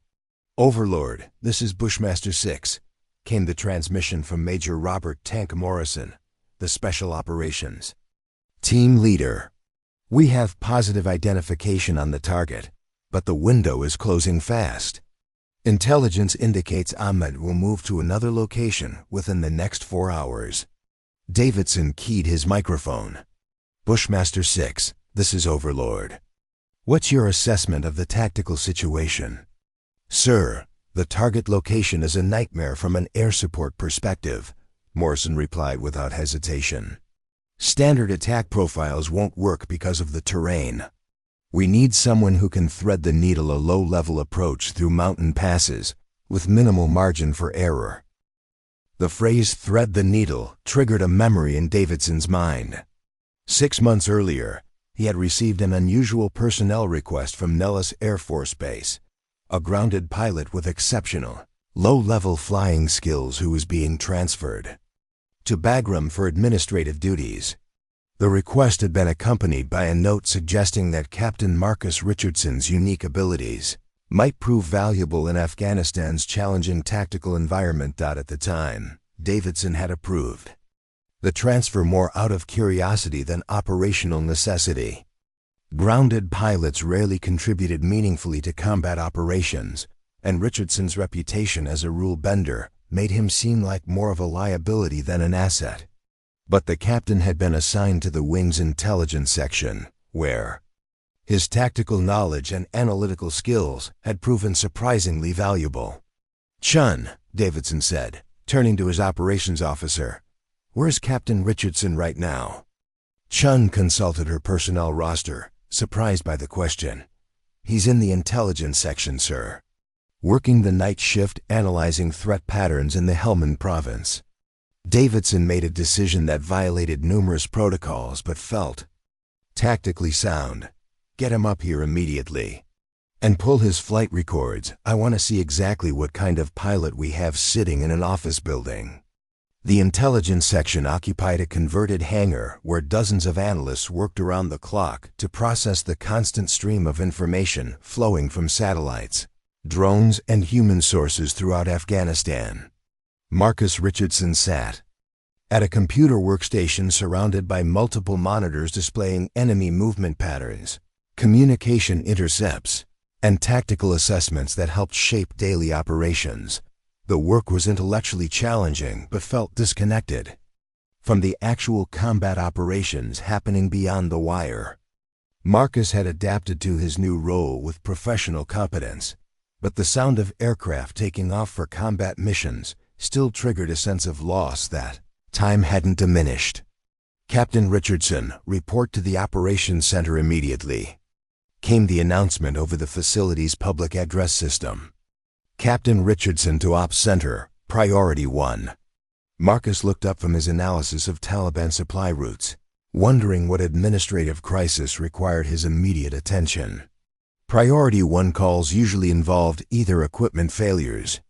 "Overlord, this is Bushmaster 6, came the transmission from Major Robert Tank Morrison, the Special Operations Team leader. "We have positive identification on the target, but the window is closing fast. Intelligence indicates Ahmed will move to another location within the next 4 hours." Davidson keyed his microphone. "Bushmaster 6, this is Overlord. What's your assessment of the tactical situation?" "Sir, the target location is a nightmare from an air support perspective," Morrison replied without hesitation. "Standard attack profiles won't work because of the terrain. We need someone who can thread the needle, a low-level approach through mountain passes with minimal margin for error." The phrase "thread the needle" triggered a memory in Davidson's mind. 6 months earlier, he had received an unusual personnel request from Nellis Air Force Base, a grounded pilot with exceptional, low-level flying skills who was being transferred to Bagram for administrative duties. The request had been accompanied by a note suggesting that Captain Marcus Richardson's unique abilities might prove valuable in Afghanistan's challenging tactical environment. At the time, Davidson had approved the transfer more out of curiosity than operational necessity. Grounded pilots rarely contributed meaningfully to combat operations, and Richardson's reputation as a rule bender made him seem like more of a liability than an asset. But the captain had been assigned to the wing's intelligence section, where his tactical knowledge and analytical skills had proven surprisingly valuable. "Chun," Davidson said, turning to his operations officer, "where's Captain Richardson right now?" Chun consulted her personnel roster, surprised by the question. "He's in the intelligence section, sir. Working the night shift analyzing threat patterns in the Helmand province." Davidson made a decision that violated numerous protocols but felt tactically sound. "Get him up here immediately. And pull his flight records. I want to see exactly what kind of pilot we have sitting in an office building." The intelligence section occupied a converted hangar where dozens of analysts worked around the clock to process the constant stream of information flowing from satellites, drones, and human sources throughout Afghanistan. Marcus Richardson sat at a computer workstation surrounded by multiple monitors displaying enemy movement patterns, communication intercepts, and tactical assessments that helped shape daily operations. The work was intellectually challenging but felt disconnected from the actual combat operations happening beyond the wire. Marcus had adapted to his new role with professional competence, but the sound of aircraft taking off for combat missions still triggered a sense of loss that time hadn't diminished. "Captain Richardson, report to the operations center immediately," came the announcement over the facility's public address system. "Captain Richardson to Ops Center, Priority 1. Marcus looked up from his analysis of Taliban supply routes, wondering what administrative crisis required his immediate attention. Priority 1 calls usually involved either equipment failures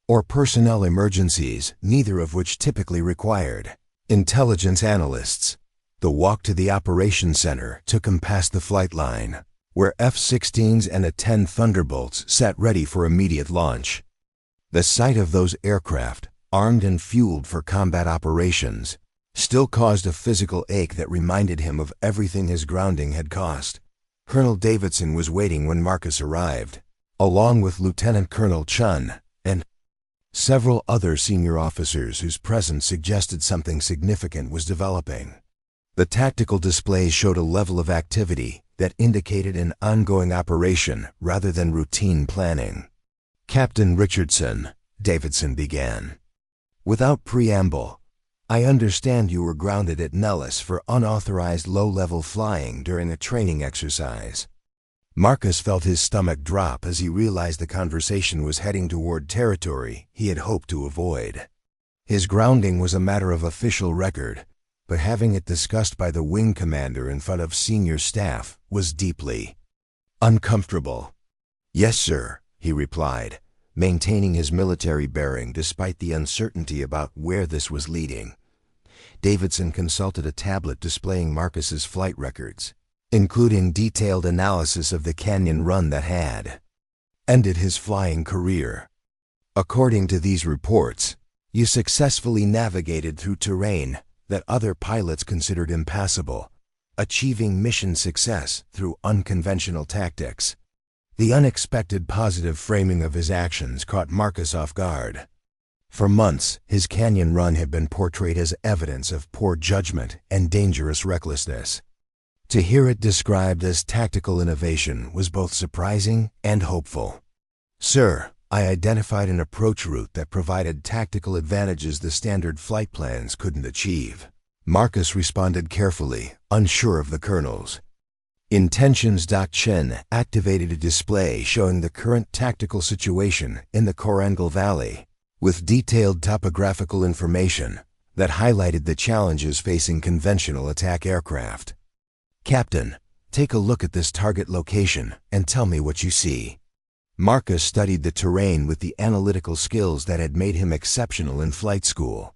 or personnel emergencies, neither of which typically required intelligence analysts. The walk to the operations center took him past the flight line, where F-16s and A-10 Thunderbolts sat ready for immediate launch. The sight of those aircraft, armed and fueled for combat operations, still caused a physical ache that reminded him of everything his grounding had cost. Colonel Davidson was waiting when Marcus arrived, along with Lieutenant Colonel Chun and several other senior officers whose presence suggested something significant was developing. The tactical displays showed a level of activity that indicated an ongoing operation rather than routine planning. "Captain Richardson," Davidson began. "Without preamble, I understand you were grounded at Nellis for unauthorized low-level flying during a training exercise." Marcus felt his stomach drop as he realized the conversation was heading toward territory he had hoped to avoid. His grounding was a matter of official record, but having it discussed by the wing commander in front of senior staff was deeply uncomfortable. "Yes, sir," he replied, maintaining his military bearing despite the uncertainty about where this was leading. Davidson consulted a tablet displaying Marcus's flight records, including detailed analysis of the canyon run that had ended his flying career. "According to these reports, you successfully navigated through terrain that other pilots considered impassable, achieving mission success through unconventional tactics." The unexpected positive framing of his actions caught Marcus off guard. For months, his canyon run had been portrayed as evidence of poor judgment and dangerous recklessness. To hear it described as tactical innovation was both surprising and hopeful. "Sir, I identified an approach route that provided tactical advantages the standard flight plans couldn't achieve." Marcus responded carefully, unsure of the colonel's intentions. Chen activated a display showing the current tactical situation in the Korangal Valley, with detailed topographical information that highlighted the challenges facing conventional attack aircraft. "Captain, take a look at this target location and tell me what you see." Marcus studied the terrain with the analytical skills that had made him exceptional in flight school.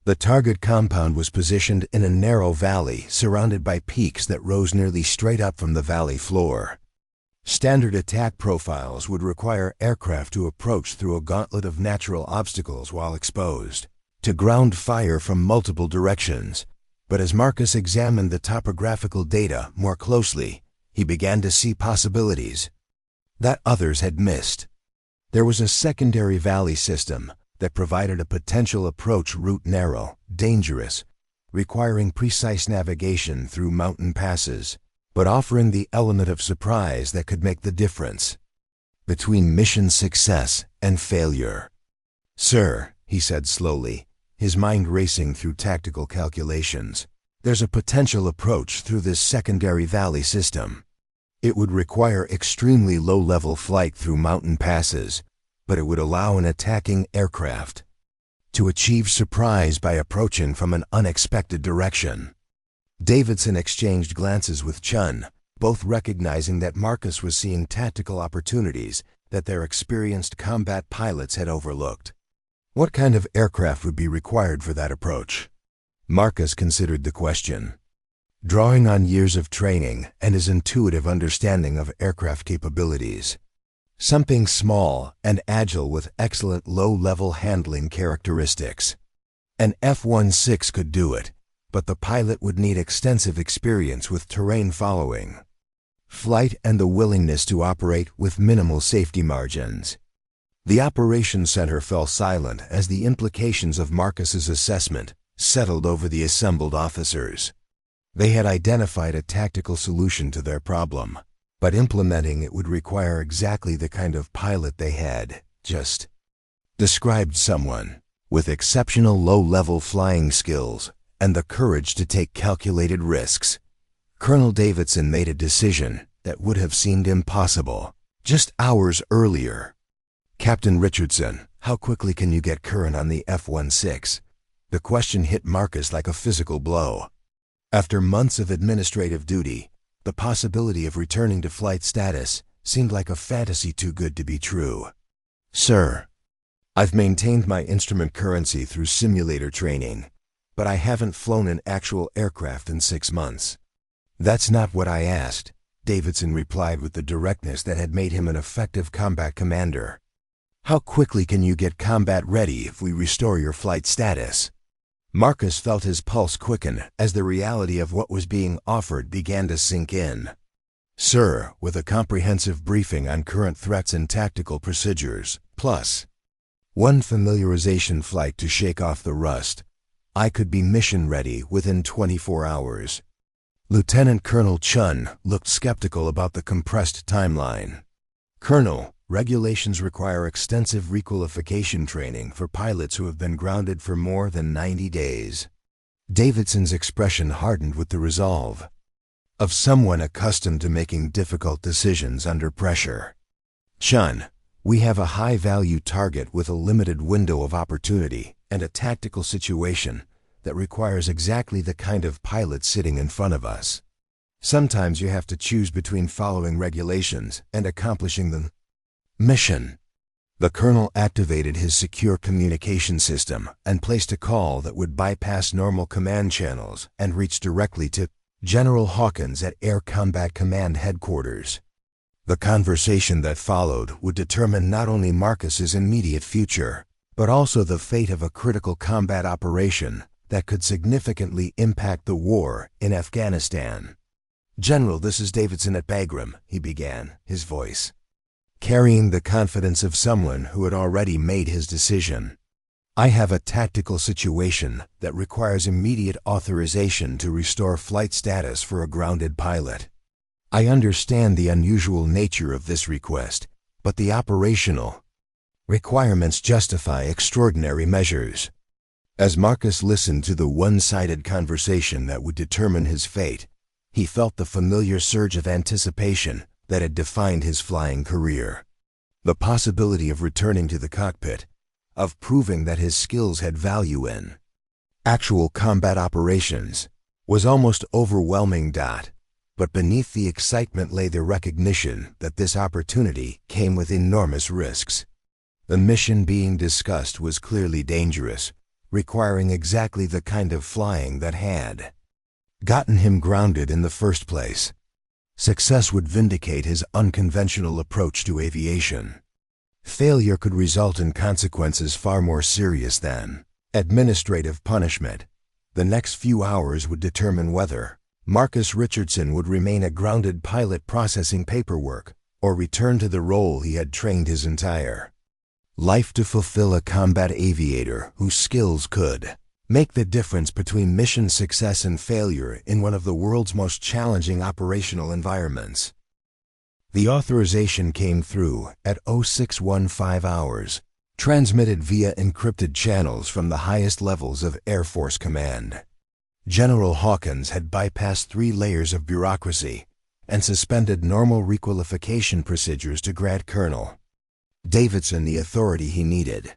The target compound was positioned in a narrow valley surrounded by peaks that rose nearly straight up from the valley floor. Standard attack profiles would require aircraft to approach through a gauntlet of natural obstacles while exposed to ground fire from multiple directions. But as Marcus examined the topographical data more closely, he began to see possibilities that others had missed. There was a secondary valley system that provided a potential approach route narrow, dangerous, requiring precise navigation through mountain passes, but offering the element of surprise that could make the difference between mission success and failure. "Sir," he said slowly, his mind racing through tactical calculations, "there's a potential approach through this secondary valley system. It would require extremely low-level flight through mountain passes, but it would allow an attacking aircraft to achieve surprise by approaching from an unexpected direction." Davidson exchanged glances with Chun, both recognizing that Marcus was seeing tactical opportunities that their experienced combat pilots had overlooked. What kind of aircraft would be required for that approach? Marcus considered the question. Drawing on years of training and his intuitive understanding of aircraft capabilities, something small and agile with excellent low-level handling characteristics. An F-16 could do it, but the pilot would need extensive experience with terrain following, flight, and the willingness to operate with minimal safety margins. The operations center fell silent as the implications of Marcus's assessment settled over the assembled officers. They had identified a tactical solution to their problem, but implementing it would require exactly the kind of pilot they had just described: someone with exceptional low-level flying skills and the courage to take calculated risks. Colonel Davidson made a decision that would have seemed impossible just hours earlier. "Captain Richardson, how quickly can you get current on the F-16? The question hit Marcus like a physical blow. After months of administrative duty, the possibility of returning to flight status seemed like a fantasy too good to be true. "Sir, I've maintained my instrument currency through simulator training, but I haven't flown an actual aircraft in 6 months. "That's not what I asked," Davidson replied with the directness that had made him an effective combat commander. "How quickly can you get combat ready if we restore your flight status?" Marcus felt his pulse quicken as the reality of what was being offered began to sink in. "Sir, with a comprehensive briefing on current threats and tactical procedures, plus one familiarization flight to shake off the rust, I could be mission ready within 24 hours. Lieutenant Colonel Chun looked skeptical about the compressed timeline. "Colonel, regulations require extensive requalification training for pilots who have been grounded for more than 90 days. Davidson's expression hardened with the resolve of someone accustomed to making difficult decisions under pressure. "Chun, we have a high-value target with a limited window of opportunity and a tactical situation that requires exactly the kind of pilot sitting in front of us. Sometimes you have to choose between following regulations and accomplishing the mission." The colonel activated his secure communication system and placed a call that would bypass normal command channels and reach directly to General Hawkins at Air Combat Command Headquarters. The conversation that followed would determine not only Marcus's immediate future, but also the fate of a critical combat operation that could significantly impact the war in Afghanistan. "General, this is Davidson at Bagram," he began, his voice carrying the confidence of someone who had already made his decision. "I have a tactical situation that requires immediate authorization to restore flight status for a grounded pilot. I understand the unusual nature of this request, but the operational requirements justify extraordinary measures." As Marcus listened to the one-sided conversation that would determine his fate, he felt the familiar surge of anticipation that had defined his flying career. The possibility of returning to the cockpit, of proving that his skills had value in actual combat operations, was almost overwhelming. But beneath the excitement lay the recognition that this opportunity came with enormous risks. The mission being discussed was clearly dangerous, requiring exactly the kind of flying that had gotten him grounded in the first place. Success would vindicate his unconventional approach to aviation. Failure could result in consequences far more serious than administrative punishment. The next few hours would determine whether Marcus Richardson would remain a grounded pilot processing paperwork or return to the role he had trained his entire life to fulfill: a combat aviator whose skills could Make the difference between mission success and failure in one of the world's most challenging operational environments. The authorization came through at 0615 hours, transmitted via encrypted channels from the highest levels of Air Force Command. General Hawkins had bypassed 3 layers of bureaucracy and suspended normal requalification procedures to grant Colonel Davidson the authority he needed.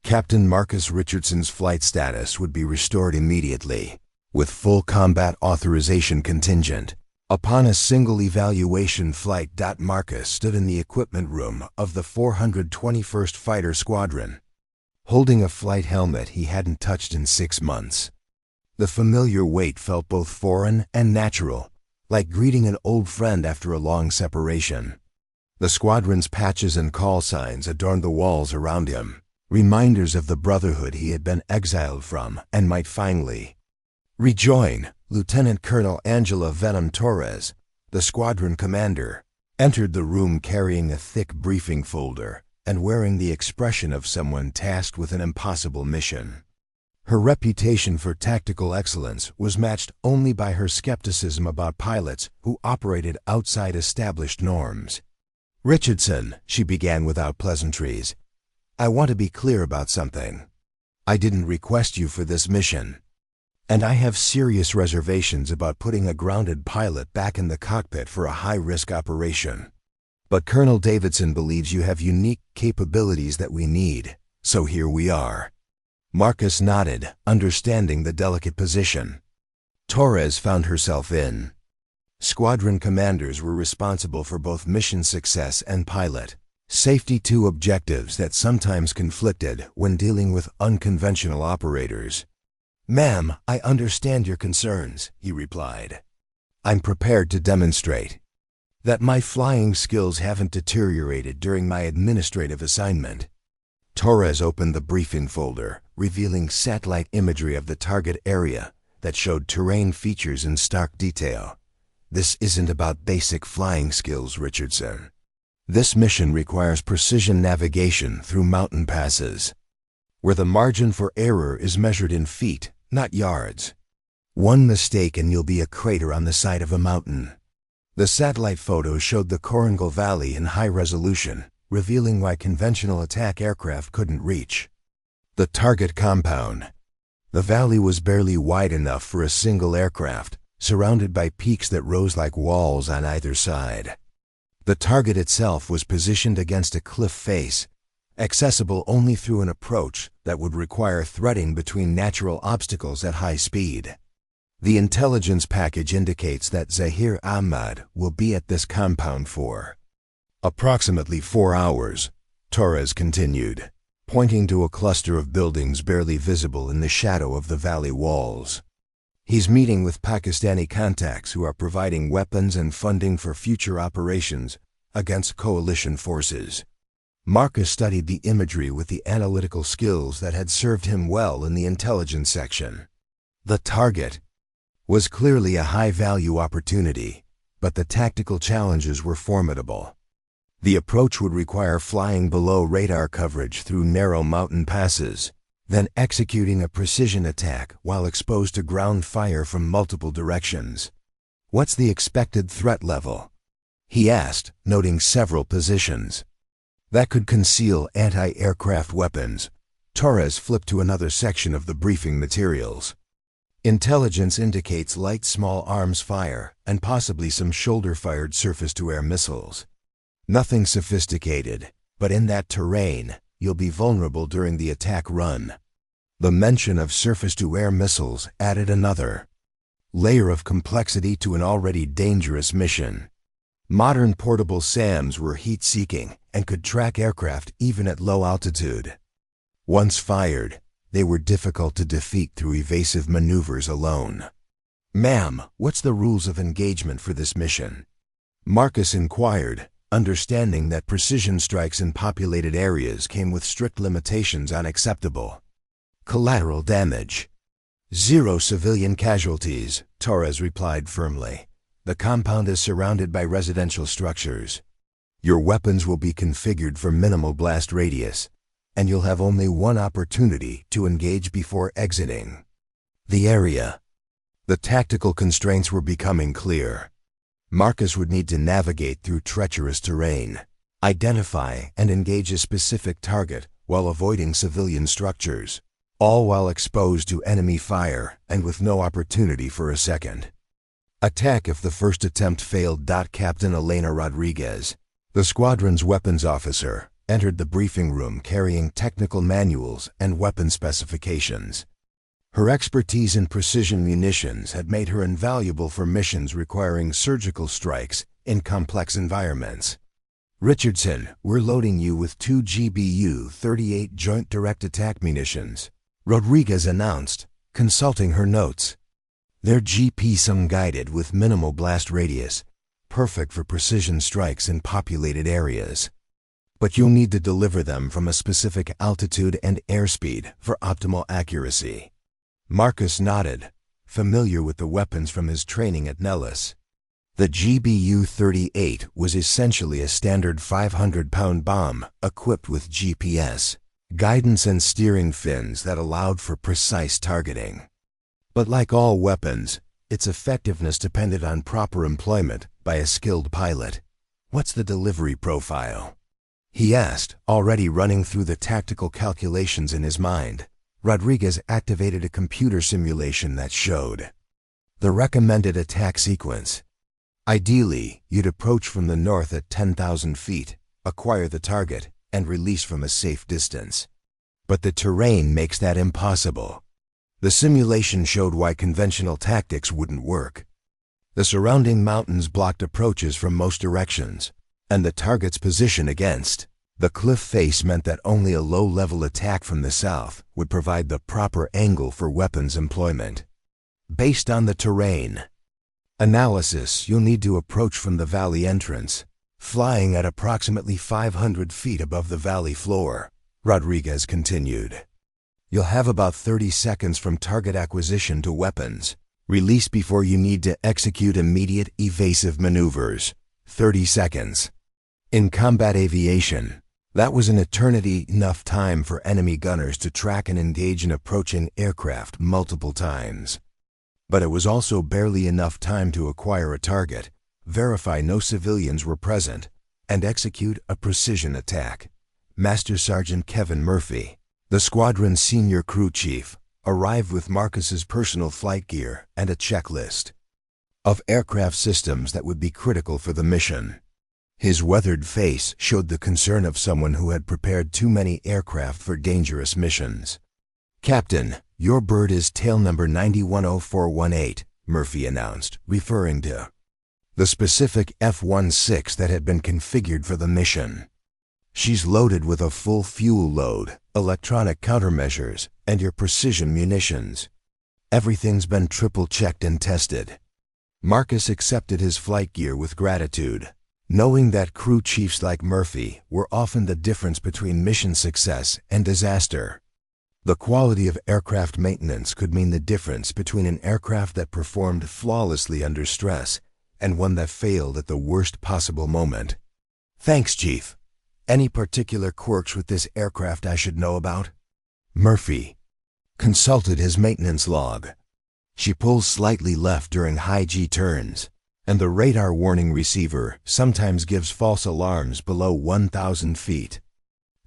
Captain Marcus Richardson's flight status would be restored immediately, with full combat authorization contingent. Upon a single evaluation flight, Marcus stood in the equipment room of the 421st Fighter Squadron, holding a flight helmet he hadn't touched in 6 months. The familiar weight felt both foreign and natural, like greeting an old friend after a long separation. The squadron's patches and call signs adorned the walls around him, reminders of the brotherhood he had been exiled from and might finally rejoin. Lieutenant Colonel Angela Venom Torres, the squadron commander, entered the room carrying a thick briefing folder and wearing the expression of someone tasked with an impossible mission. Her reputation for tactical excellence was matched only by her skepticism about pilots who operated outside established norms. "Richardson," she began without pleasantries, "I want to be clear about something. I didn't request you for this mission, and I have serious reservations about putting a grounded pilot back in the cockpit for a high-risk operation. But Colonel Davidson believes you have unique capabilities that we need, so here we are." Marcus nodded, understanding the delicate position Torres found herself in. Squadron commanders were responsible for both mission success and pilot safety, 2 objectives that sometimes conflicted when dealing with unconventional operators. "Ma'am, I understand your concerns," he replied. "I'm prepared to demonstrate that my flying skills haven't deteriorated during my administrative assignment." Torres opened the briefing folder, revealing satellite imagery of the target area that showed terrain features in stark detail. "This isn't about basic flying skills, Richardson. This mission requires precision navigation through mountain passes, where the margin for error is measured in feet, not yards. One mistake and you'll be a crater on the side of a mountain." The satellite photos showed the Korangal Valley in high resolution, revealing why conventional attack aircraft couldn't reach the target compound. The valley was barely wide enough for a single aircraft, surrounded by peaks that rose like walls on either side. The target itself was positioned against a cliff face, accessible only through an approach that would require threading between natural obstacles at high speed. The intelligence package indicates that Zahir Ahmad will be at this compound for approximately 4 hours, Torres continued, pointing to a cluster of buildings barely visible in the shadow of the valley walls. "He's meeting with Pakistani contacts who are providing weapons and funding for future operations against coalition forces." Marcus studied the imagery with the analytical skills that had served him well in the intelligence section. The target was clearly a high-value opportunity, but the tactical challenges were formidable. The approach would require flying below radar coverage through narrow mountain passes, then executing a precision attack while exposed to ground fire from multiple directions. "What's the expected threat level?" he asked, noting several positions that could conceal anti-aircraft weapons. Torres flipped to another section of the briefing materials. "Intelligence indicates light small arms fire and possibly some shoulder-fired surface-to-air missiles. Nothing sophisticated, but in that terrain, you'll be vulnerable during the attack run." The mention of surface-to-air missiles added another layer of complexity to an already dangerous mission. Modern portable SAMs were heat-seeking and could track aircraft even at low altitude. Once fired, they were difficult to defeat through evasive maneuvers alone. "Ma'am, what's the rules of engagement for this mission?" Marcus inquired, understanding that precision strikes in populated areas came with strict limitations on acceptable collateral damage. "Zero civilian casualties," Torres replied firmly. "The compound is surrounded by residential structures. Your weapons will be configured for minimal blast radius, and you'll have only one opportunity to engage before exiting." The area. The tactical constraints were becoming clear. Marcus would need to navigate through treacherous terrain, identify and engage a specific target while avoiding civilian structures, all while exposed to enemy fire and with no opportunity for a second attack if the first attempt failed. Captain Elena Rodriguez, the squadron's weapons officer, entered the briefing room carrying technical manuals and weapon specifications. Her expertise in precision munitions had made her invaluable for missions requiring surgical strikes in complex environments. "Richardson, we're loading you with 2 GBU-38 Joint Direct Attack munitions," Rodriguez announced, consulting her notes. "They're GP-SUM guided with minimal blast radius, perfect for precision strikes in populated areas. But you'll need to deliver them from a specific altitude and airspeed for optimal accuracy." Marcus nodded, familiar with the weapons from his training at Nellis. The GBU-38 was essentially a standard 500-pound bomb equipped with GPS, guidance and steering fins that allowed for precise targeting. But like all weapons, its effectiveness depended on proper employment by a skilled pilot. "What's the delivery profile?" he asked, already running through the tactical calculations in his mind. Rodriguez activated a computer simulation that showed the recommended attack sequence. Ideally, you'd approach from the north at 10,000 feet, acquire the target, and release from a safe distance. But the terrain makes that impossible. The simulation showed why conventional tactics wouldn't work. The surrounding mountains blocked approaches from most directions, and the target's position against the cliff face meant that only a low-level attack from the south would provide the proper angle for weapons employment. Based on the terrain analysis, you'll need to approach from the valley entrance, flying at approximately 500 feet above the valley floor, Rodriguez continued. You'll have about 30 seconds from target acquisition to weapons release before you need to execute immediate evasive maneuvers. 30 seconds. In combat aviation, that was an eternity, enough time for enemy gunners to track and engage an approaching aircraft multiple times. But it was also barely enough time to acquire a target, verify no civilians were present, and execute a precision attack. Master Sergeant Kevin Murphy, the squadron's senior crew chief, arrived with Marcus's personal flight gear and a checklist of aircraft systems that would be critical for the mission. His weathered face showed the concern of someone who had prepared too many aircraft for dangerous missions. "Captain, your bird is tail number 910418, Murphy announced, referring to the specific F-16 that had been configured for the mission. "She's loaded with a full fuel load, electronic countermeasures, and your precision munitions. Everything's been triple-checked and tested." Marcus accepted his flight gear with gratitude, knowing that crew chiefs like Murphy were often the difference between mission success and disaster. The quality of aircraft maintenance could mean the difference between an aircraft that performed flawlessly under stress and one that failed at the worst possible moment. "Thanks, Chief. Any particular quirks with this aircraft I should know about?" Murphy consulted his maintenance log. "She pulls slightly left during high G turns, and the radar warning receiver sometimes gives false alarms below 1,000 feet.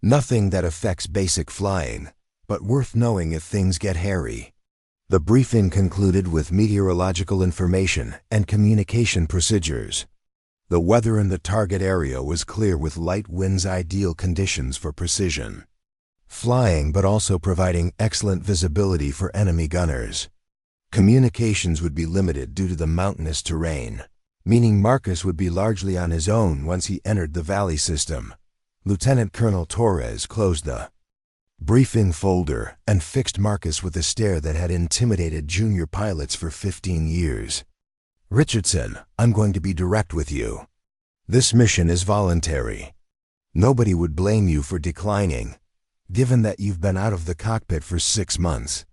Nothing that affects basic flying, but worth knowing if things get hairy." The briefing concluded with meteorological information and communication procedures. The weather in the target area was clear with light winds, ideal conditions for precision flying, but also providing excellent visibility for enemy gunners. Communications would be limited due to the mountainous terrain, meaning Marcus would be largely on his own once he entered the valley system. Lieutenant Colonel Torres closed the briefing folder and fixed Marcus with a stare that had intimidated junior pilots for 15 years. "Richardson, I'm going to be direct with you. This mission is voluntary. Nobody would blame you for declining, given that you've been out of the cockpit for 6 months.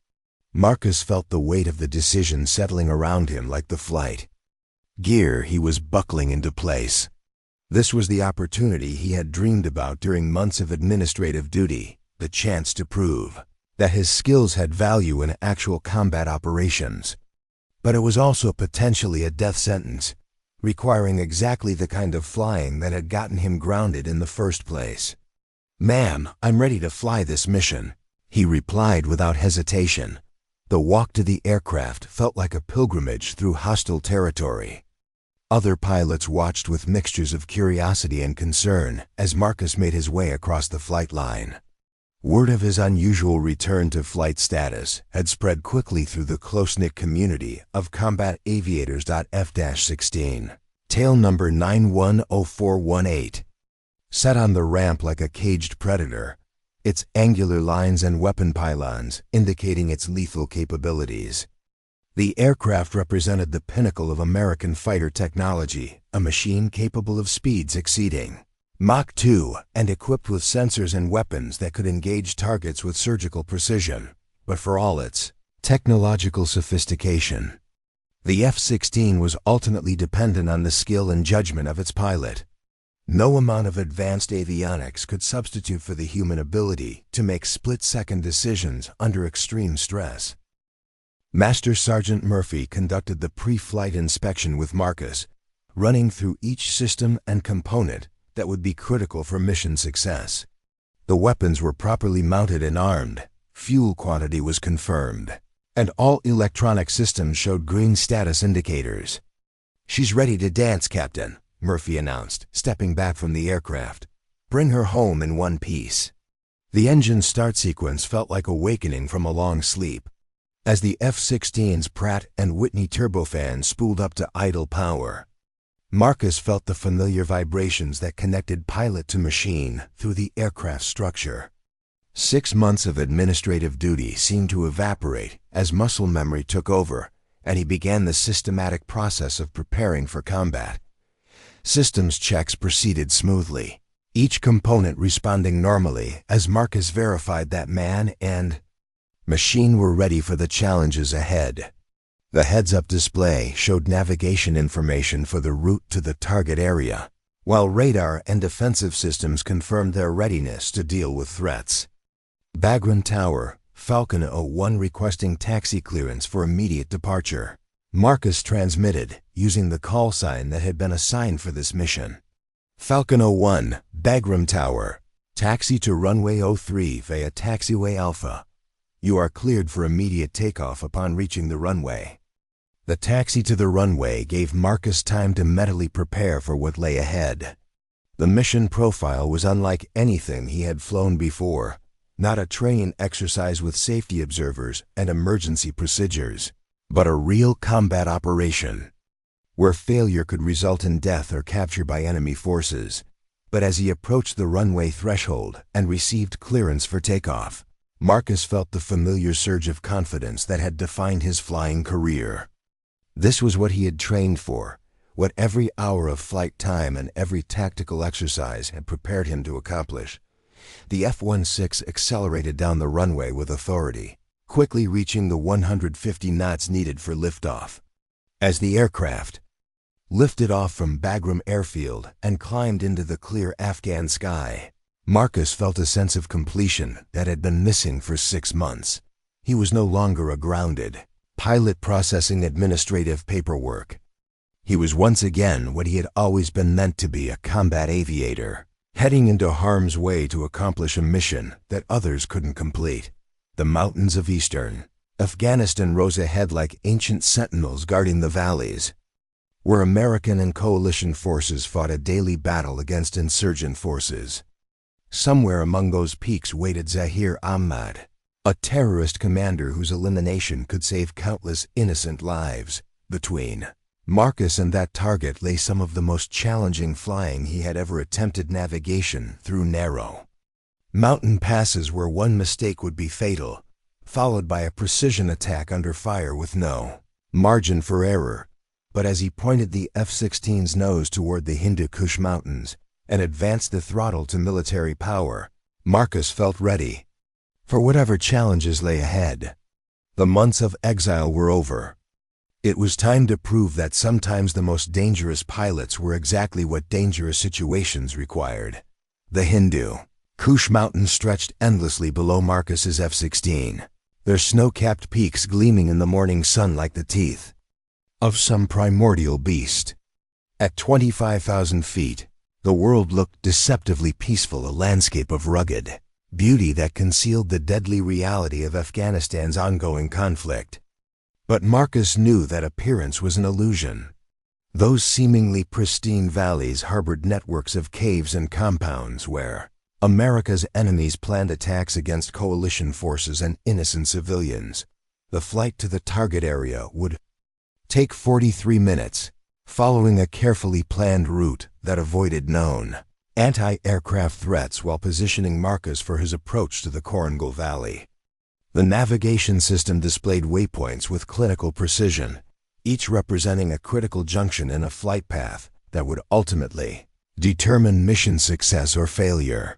Marcus felt the weight of the decision settling around him like the flight gear he was buckling into place. This was the opportunity he had dreamed about during months of administrative duty, the chance to prove that his skills had value in actual combat operations. But it was also potentially a death sentence, requiring exactly the kind of flying that had gotten him grounded in the first place. "Ma'am, I'm ready to fly this mission," he replied without hesitation. The walk to the aircraft felt like a pilgrimage through hostile territory. Other pilots watched with mixtures of curiosity and concern as Marcus made his way across the flight line. Word of his unusual return to flight status had spread quickly through the close-knit community of combat aviators. F-16, tail number 910418. Set on the ramp like a caged predator, its angular lines and weapon pylons indicating its lethal capabilities. The aircraft represented the pinnacle of American fighter technology, a machine capable of speeds exceeding Mach 2 and equipped with sensors and weapons that could engage targets with surgical precision. But for all its technological sophistication, the F-16 was ultimately dependent on the skill and judgment of its pilot. No amount of advanced avionics could substitute for the human ability to make split-second decisions under extreme stress. Master Sergeant Murphy conducted the pre-flight inspection with Marcus, running through each system and component that would be critical for mission success. The weapons were properly mounted and armed, fuel quantity was confirmed, and all electronic systems showed green status indicators. "She's ready to dance, Captain," Murphy announced, stepping back from the aircraft. "Bring her home in one piece." The engine start sequence felt like awakening from a long sleep. As the F-16's Pratt & Whitney turbofan spooled up to idle power, Marcus felt the familiar vibrations that connected pilot to machine through the aircraft's structure. 6 months of administrative duty seemed to evaporate as muscle memory took over, and he began the systematic process of preparing for combat. Systems checks proceeded smoothly, each component responding normally as Marcus verified that man and machine were ready for the challenges ahead. The heads-up display showed navigation information for the route to the target area, while radar and defensive systems confirmed their readiness to deal with threats. Bagram Tower, Falcon 01 requesting taxi clearance for immediate departure. Marcus transmitted using the call sign that had been assigned for this mission. Falcon 01, Bagram Tower, taxi to runway 03 via taxiway Alpha. You are cleared for immediate takeoff upon reaching the runway. The taxi to the runway gave Marcus time to mentally prepare for what lay ahead. The mission profile was unlike anything he had flown before, not a training exercise with safety observers and emergency procedures, but a real combat operation, where failure could result in death or capture by enemy forces. But as he approached the runway threshold and received clearance for takeoff, Marcus felt the familiar surge of confidence that had defined his flying career. This was what he had trained for, what every hour of flight time and every tactical exercise had prepared him to accomplish. The F-16 accelerated down the runway with authority, quickly reaching the 150 knots needed for liftoff. As the aircraft lifted off from Bagram Airfield and climbed into the clear Afghan sky, Marcus felt a sense of completion that had been missing for 6 months. He was no longer a grounded pilot processing administrative paperwork. He was once again what he had always been meant to be, a combat aviator, heading into harm's way to accomplish a mission that others couldn't complete. The mountains of eastern Afghanistan rose ahead like ancient sentinels guarding the valleys, where American and coalition forces fought a daily battle against insurgent forces. Somewhere among those peaks waited Zahir Ahmad, a terrorist commander whose elimination could save countless innocent lives. Between Marcus and that target lay some of the most challenging flying he had ever attempted: navigation through narrow mountain passes where one mistake would be fatal, followed by a precision attack under fire with no margin for error. But as he pointed the F-16's nose toward the Hindu Kush Mountains and advanced the throttle to military power, Marcus felt ready for whatever challenges lay ahead. The months of exile were over. It was time to prove that sometimes the most dangerous pilots were exactly what dangerous situations required. The Hindu Kush Mountains stretched endlessly below Marcus's F-16, their snow-capped peaks gleaming in the morning sun like the teeth of some primordial beast. At 25,000 feet, the world looked deceptively peaceful, a landscape of rugged beauty that concealed the deadly reality of Afghanistan's ongoing conflict. But Marcus knew that appearance was an illusion. Those seemingly pristine valleys harbored networks of caves and compounds where America's enemies planned attacks against coalition forces and innocent civilians. The flight to the target area would take 43 minutes, following a carefully planned route that avoided known anti-aircraft threats while positioning Marcus for his approach to the Korangal Valley. The navigation system displayed waypoints with clinical precision, each representing a critical junction in a flight path that would ultimately determine mission success or failure.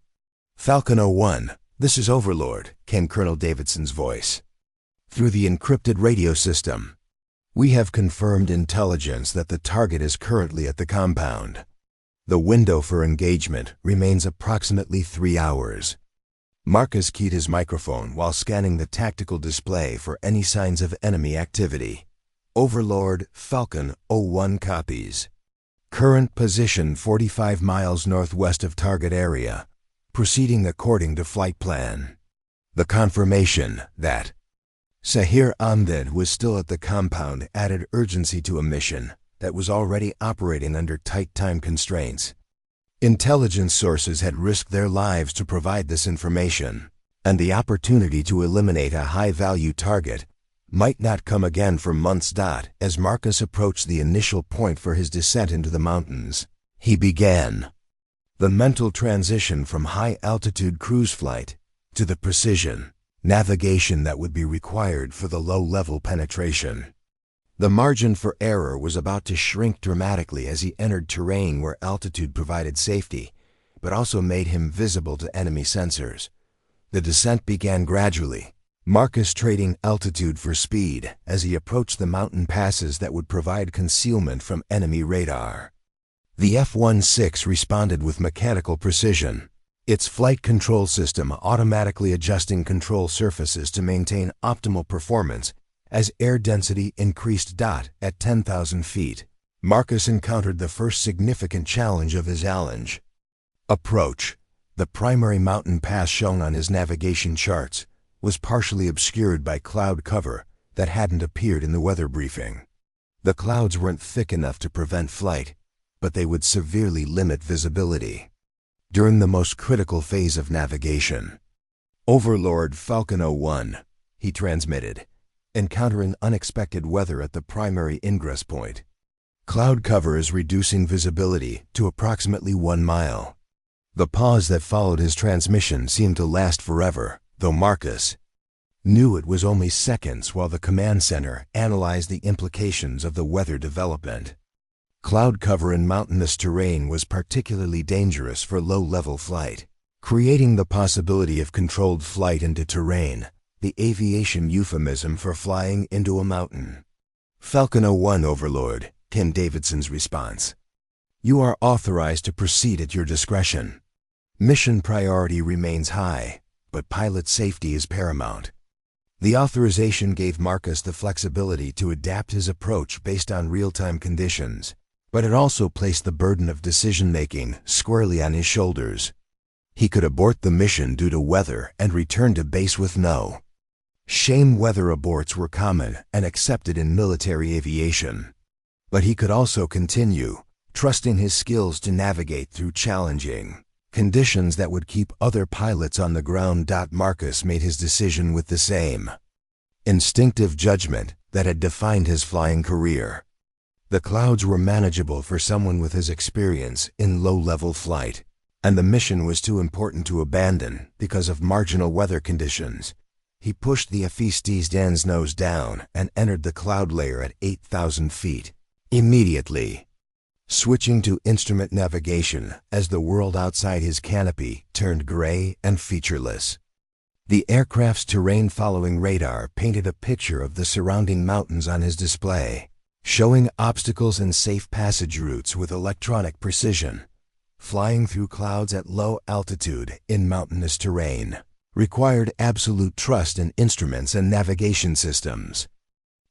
Falcon 01, this is Overlord, came Colonel Davidson's voice through the encrypted radio system. We have confirmed intelligence that the target is currently at the compound. The window for engagement remains approximately 3 hours. Marcus keyed his microphone while scanning the tactical display for any signs of enemy activity. Overlord, Falcon 01 copies. Current position 45 miles northwest of target area. Proceeding according to flight plan. The confirmation that Sahir Ahmed was still at the compound added urgency to a mission that was already operating under tight time constraints. Intelligence sources had risked their lives to provide this information, and the opportunity to eliminate a high-value target might not come again for months. As Marcus approached the initial point for his descent into the mountains, he began the mental transition from high-altitude cruise flight to the precision navigation that would be required for the low-level penetration. The margin for error was about to shrink dramatically as he entered terrain where altitude provided safety, but also made him visible to enemy sensors. The descent began gradually, Marcus trading altitude for speed as he approached the mountain passes that would provide concealment from enemy radar. The F-16 responded with mechanical precision, its flight control system automatically adjusting control surfaces to maintain optimal performance as air density increased. At 10,000 feet, Marcus encountered the first significant challenge of his challenge. Approach. The primary mountain pass shown on his navigation charts was partially obscured by cloud cover that hadn't appeared in the weather briefing. The clouds weren't thick enough to prevent flight, but they would severely limit visibility during the most critical phase of navigation. Overlord Falcon 01, he transmitted, encountering unexpected weather at the primary ingress point. Cloud cover is reducing visibility to approximately 1 mile. The pause that followed his transmission seemed to last forever, though Marcus knew it was only seconds while the command center analyzed the implications of the weather development. Cloud cover in mountainous terrain was particularly dangerous for low-level flight, creating the possibility of controlled flight into terrain, the aviation euphemism for flying into a mountain. Falcon 01, Overlord, came Davidson's response. You are authorized to proceed at your discretion. Mission priority remains high, but pilot safety is paramount. The authorization gave Marcus the flexibility to adapt his approach based on real-time conditions, but it also placed the burden of decision-making squarely on his shoulders. He could abort the mission due to weather and return to base with no shame. Weather aborts were common and accepted in military aviation. But he could also continue, trusting his skills to navigate through challenging conditions that would keep other pilots on the ground. Marcus made his decision with the same instinctive judgment that had defined his flying career. The clouds were manageable for someone with his experience in low-level flight, and the mission was too important to abandon because of marginal weather conditions. He pushed the F-16's nose down and entered the cloud layer at 8,000 feet. Immediately, switching to instrument navigation as the world outside his canopy turned gray and featureless. The aircraft's terrain-following radar painted a picture of the surrounding mountains on his display, showing obstacles and safe passage routes with electronic precision. Flying through clouds at low altitude in mountainous terrain required absolute trust in instruments and navigation systems.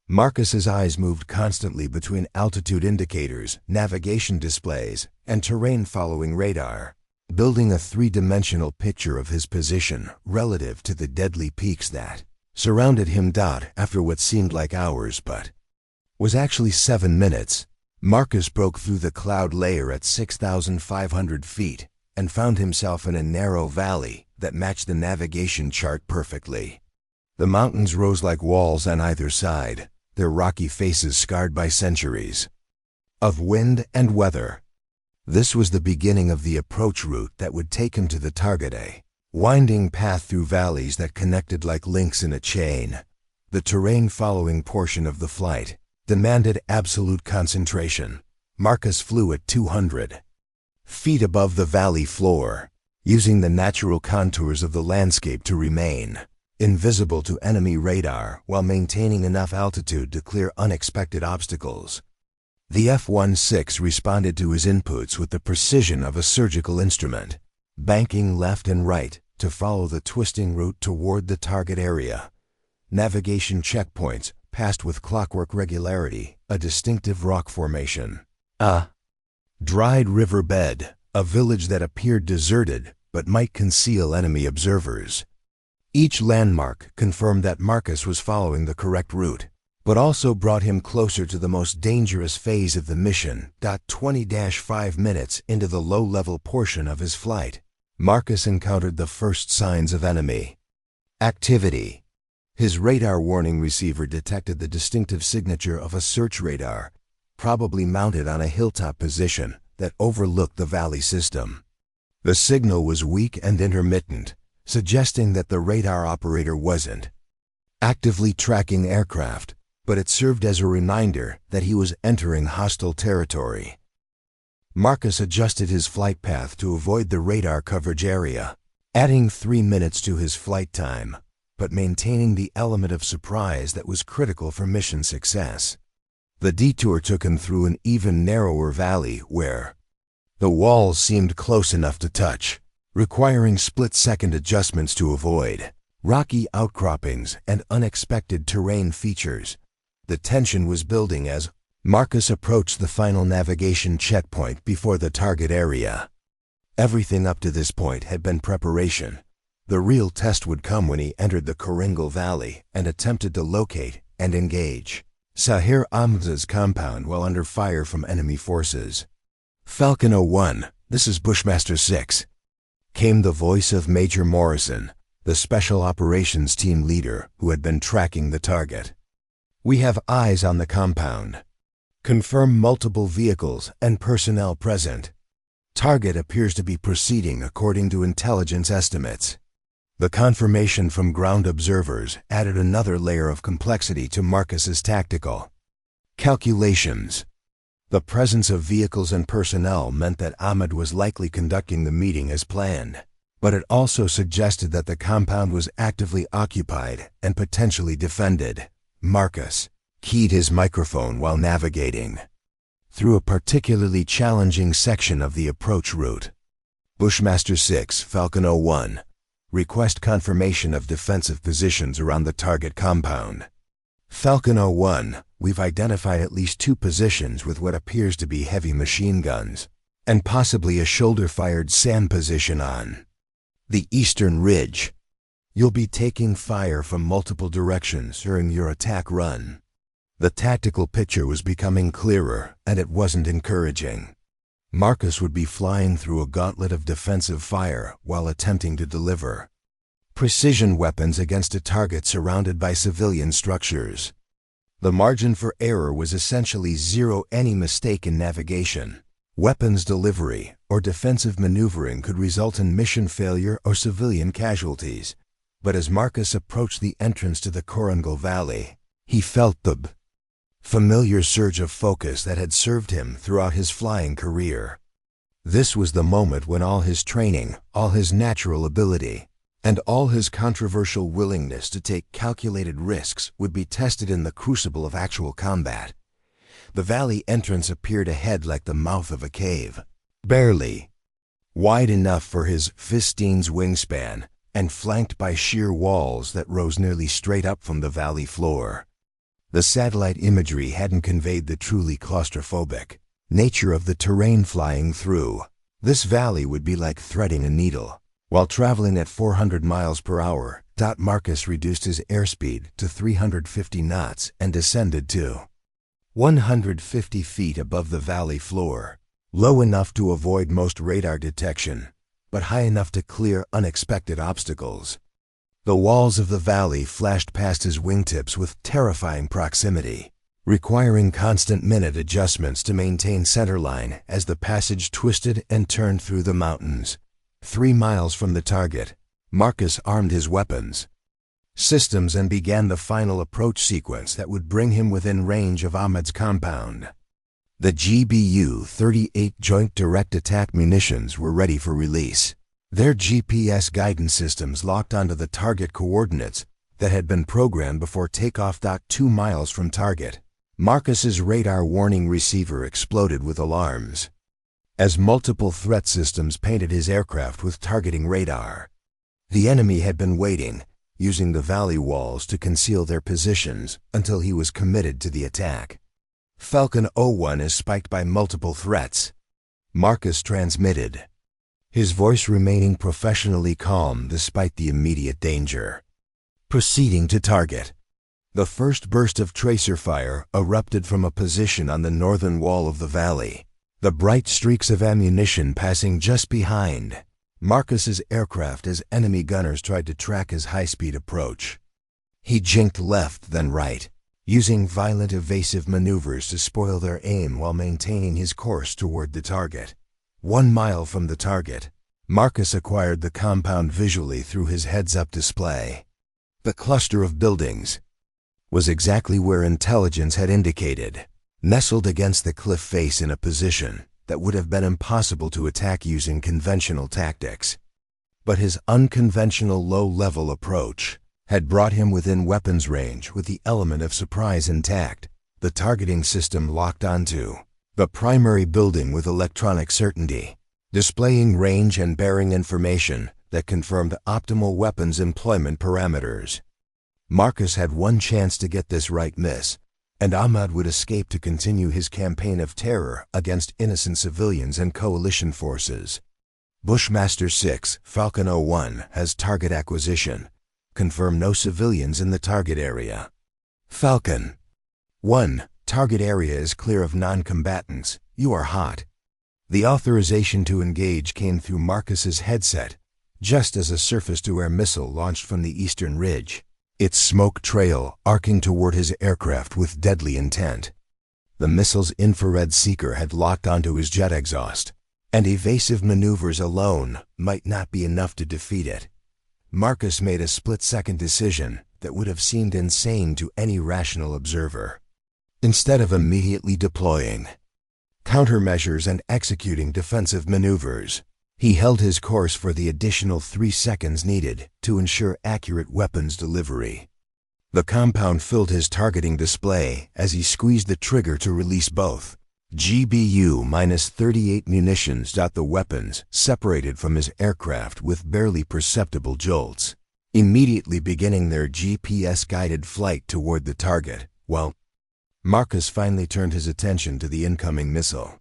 Marcus's eyes moved constantly between altitude indicators, navigation displays, and terrain-following radar, building a three-dimensional picture of his position relative to the deadly peaks that surrounded him. After what seemed like hours but was actually 7 minutes, Marcus broke through the cloud layer at 6,500 feet and found himself in a narrow valley that matched the navigation chart perfectly. The mountains rose like walls on either side, their rocky faces scarred by centuries of wind and weather. This was the beginning of the approach route that would take him to the target, a winding path through valleys that connected like links in a chain. The terrain-following portion of the flight demanded absolute concentration. Marcus flew at 200 feet above the valley floor, using the natural contours of the landscape to remain invisible to enemy radar while maintaining enough altitude to clear unexpected obstacles. The F-16 responded to his inputs with the precision of a surgical instrument, banking left and right to follow the twisting route toward the target area. Navigation checkpoints passed with clockwork regularity, a distinctive rock formation, a dried riverbed, a village that appeared deserted but might conceal enemy observers. Each landmark confirmed that Marcus was following the correct route, but also brought him closer to the most dangerous phase of the mission. 20-5 minutes into the low-level portion of his flight, Marcus encountered the first signs of enemy activity. His radar warning receiver detected the distinctive signature of a search radar, probably mounted on a hilltop position that overlooked the valley system. The signal was weak and intermittent, suggesting that the radar operator wasn't actively tracking aircraft, but it served as a reminder that he was entering hostile territory. Marcus adjusted his flight path to avoid the radar coverage area, adding 3 minutes to his flight time, but maintaining the element of surprise that was critical for mission success. The detour took him through an even narrower valley where the walls seemed close enough to touch, requiring split-second adjustments to avoid rocky outcroppings and unexpected terrain features. The tension was building as Marcus approached the final navigation checkpoint before the target area. Everything up to this point had been preparation. The real test would come when he entered the Koringal Valley and attempted to locate and engage Sahir Ahmed's compound while under fire from enemy forces. Falcon 01, this is Bushmaster 6. Came the voice of Major Morrison, the Special Operations Team leader who had been tracking the target. We have eyes on the compound. Confirm multiple vehicles and personnel present. Target appears to be proceeding according to intelligence estimates. The confirmation from ground observers added another layer of complexity to Marcus's tactical calculations. The presence of vehicles and personnel meant that Ahmed was likely conducting the meeting as planned, but it also suggested that the compound was actively occupied and potentially defended. Marcus keyed his microphone while navigating through a particularly challenging section of the approach route. Bushmaster 6, Falcon 01. Request confirmation of defensive positions around the target compound. Falcon 01, we've identified at least 2 positions with what appears to be heavy machine guns, and possibly a shoulder-fired SAM position on the eastern ridge. You'll be taking fire from multiple directions during your attack run. The tactical picture was becoming clearer, and it wasn't encouraging. Marcus would be flying through a gauntlet of defensive fire while attempting to deliver precision weapons against a target surrounded by civilian structures. The margin for error was essentially zero. Any mistake in navigation, weapons delivery, or defensive maneuvering could result in mission failure or civilian casualties. But as Marcus approached the entrance to the Koringal Valley, he felt the familiar surge of focus that had served him throughout his flying career. This was the moment when all his training, all his natural ability, and all his controversial willingness to take calculated risks would be tested in the crucible of actual combat. The valley entrance appeared ahead like the mouth of a cave. Barely wide enough for his Fistine's wingspan, and flanked by sheer walls that rose nearly straight up from the valley floor. The satellite imagery hadn't conveyed the truly claustrophobic nature of the terrain flying through. This valley would be like threading a needle. While traveling at 400 miles per hour, Marcus reduced his airspeed to 350 knots and descended to 150 feet above the valley floor, low enough to avoid most radar detection, but high enough to clear unexpected obstacles. The walls of the valley flashed past his wingtips with terrifying proximity, requiring constant minute adjustments to maintain centerline as the passage twisted and turned through the mountains. 3 miles from the target, Marcus armed his weapons systems and began the final approach sequence that would bring him within range of Ahmed's compound. The GBU-38 Joint Direct Attack munitions were ready for release, their GPS guidance systems locked onto the target coordinates that had been programmed before takeoff. 2 miles from target, Marcus's radar warning receiver exploded with alarms as multiple threat systems painted his aircraft with targeting radar. The enemy had been waiting, using the valley walls to conceal their positions until he was committed to the attack. Falcon 01 is spiked by multiple threats, Marcus transmitted, his voice remaining professionally calm despite the immediate danger. Proceeding to target. The first burst of tracer fire erupted from a position on the northern wall of the valley, the bright streaks of ammunition passing just behind Marcus's aircraft as enemy gunners tried to track his high-speed approach. He jinked left then right, using violent evasive maneuvers to spoil their aim while maintaining his course toward the target. 1 mile from the target, Marcus acquired the compound visually through his heads-up display. The cluster of buildings was exactly where intelligence had indicated, nestled against the cliff face in a position that would have been impossible to attack using conventional tactics. But his unconventional low-level approach had brought him within weapons range with the element of surprise intact, the targeting system locked onto the primary building with electronic certainty, displaying range and bearing information that confirmed optimal weapons employment parameters. Marcus had one chance to get this right miss, and Ahmed would escape to continue his campaign of terror against innocent civilians and coalition forces. Bushmaster 6, Falcon 01 has target acquisition. Confirm no civilians in the target area. Falcon 1, target area is clear of non-combatants. You are hot. The authorization to engage came through Marcus's headset, just as a surface-to-air missile launched from the eastern ridge, its smoke trail arcing toward his aircraft with deadly intent. The missile's infrared seeker had locked onto his jet exhaust, and evasive maneuvers alone might not be enough to defeat it. Marcus made a split-second decision that would have seemed insane to any rational observer. Instead of immediately deploying countermeasures and executing defensive maneuvers, he held his course for the additional 3 seconds needed to ensure accurate weapons delivery. The compound filled his targeting display as he squeezed the trigger to release both GBU-38 munitions. The weapons separated from his aircraft with barely perceptible jolts, immediately beginning their GPS-guided flight toward the target, while Marcus finally turned his attention to the incoming missile.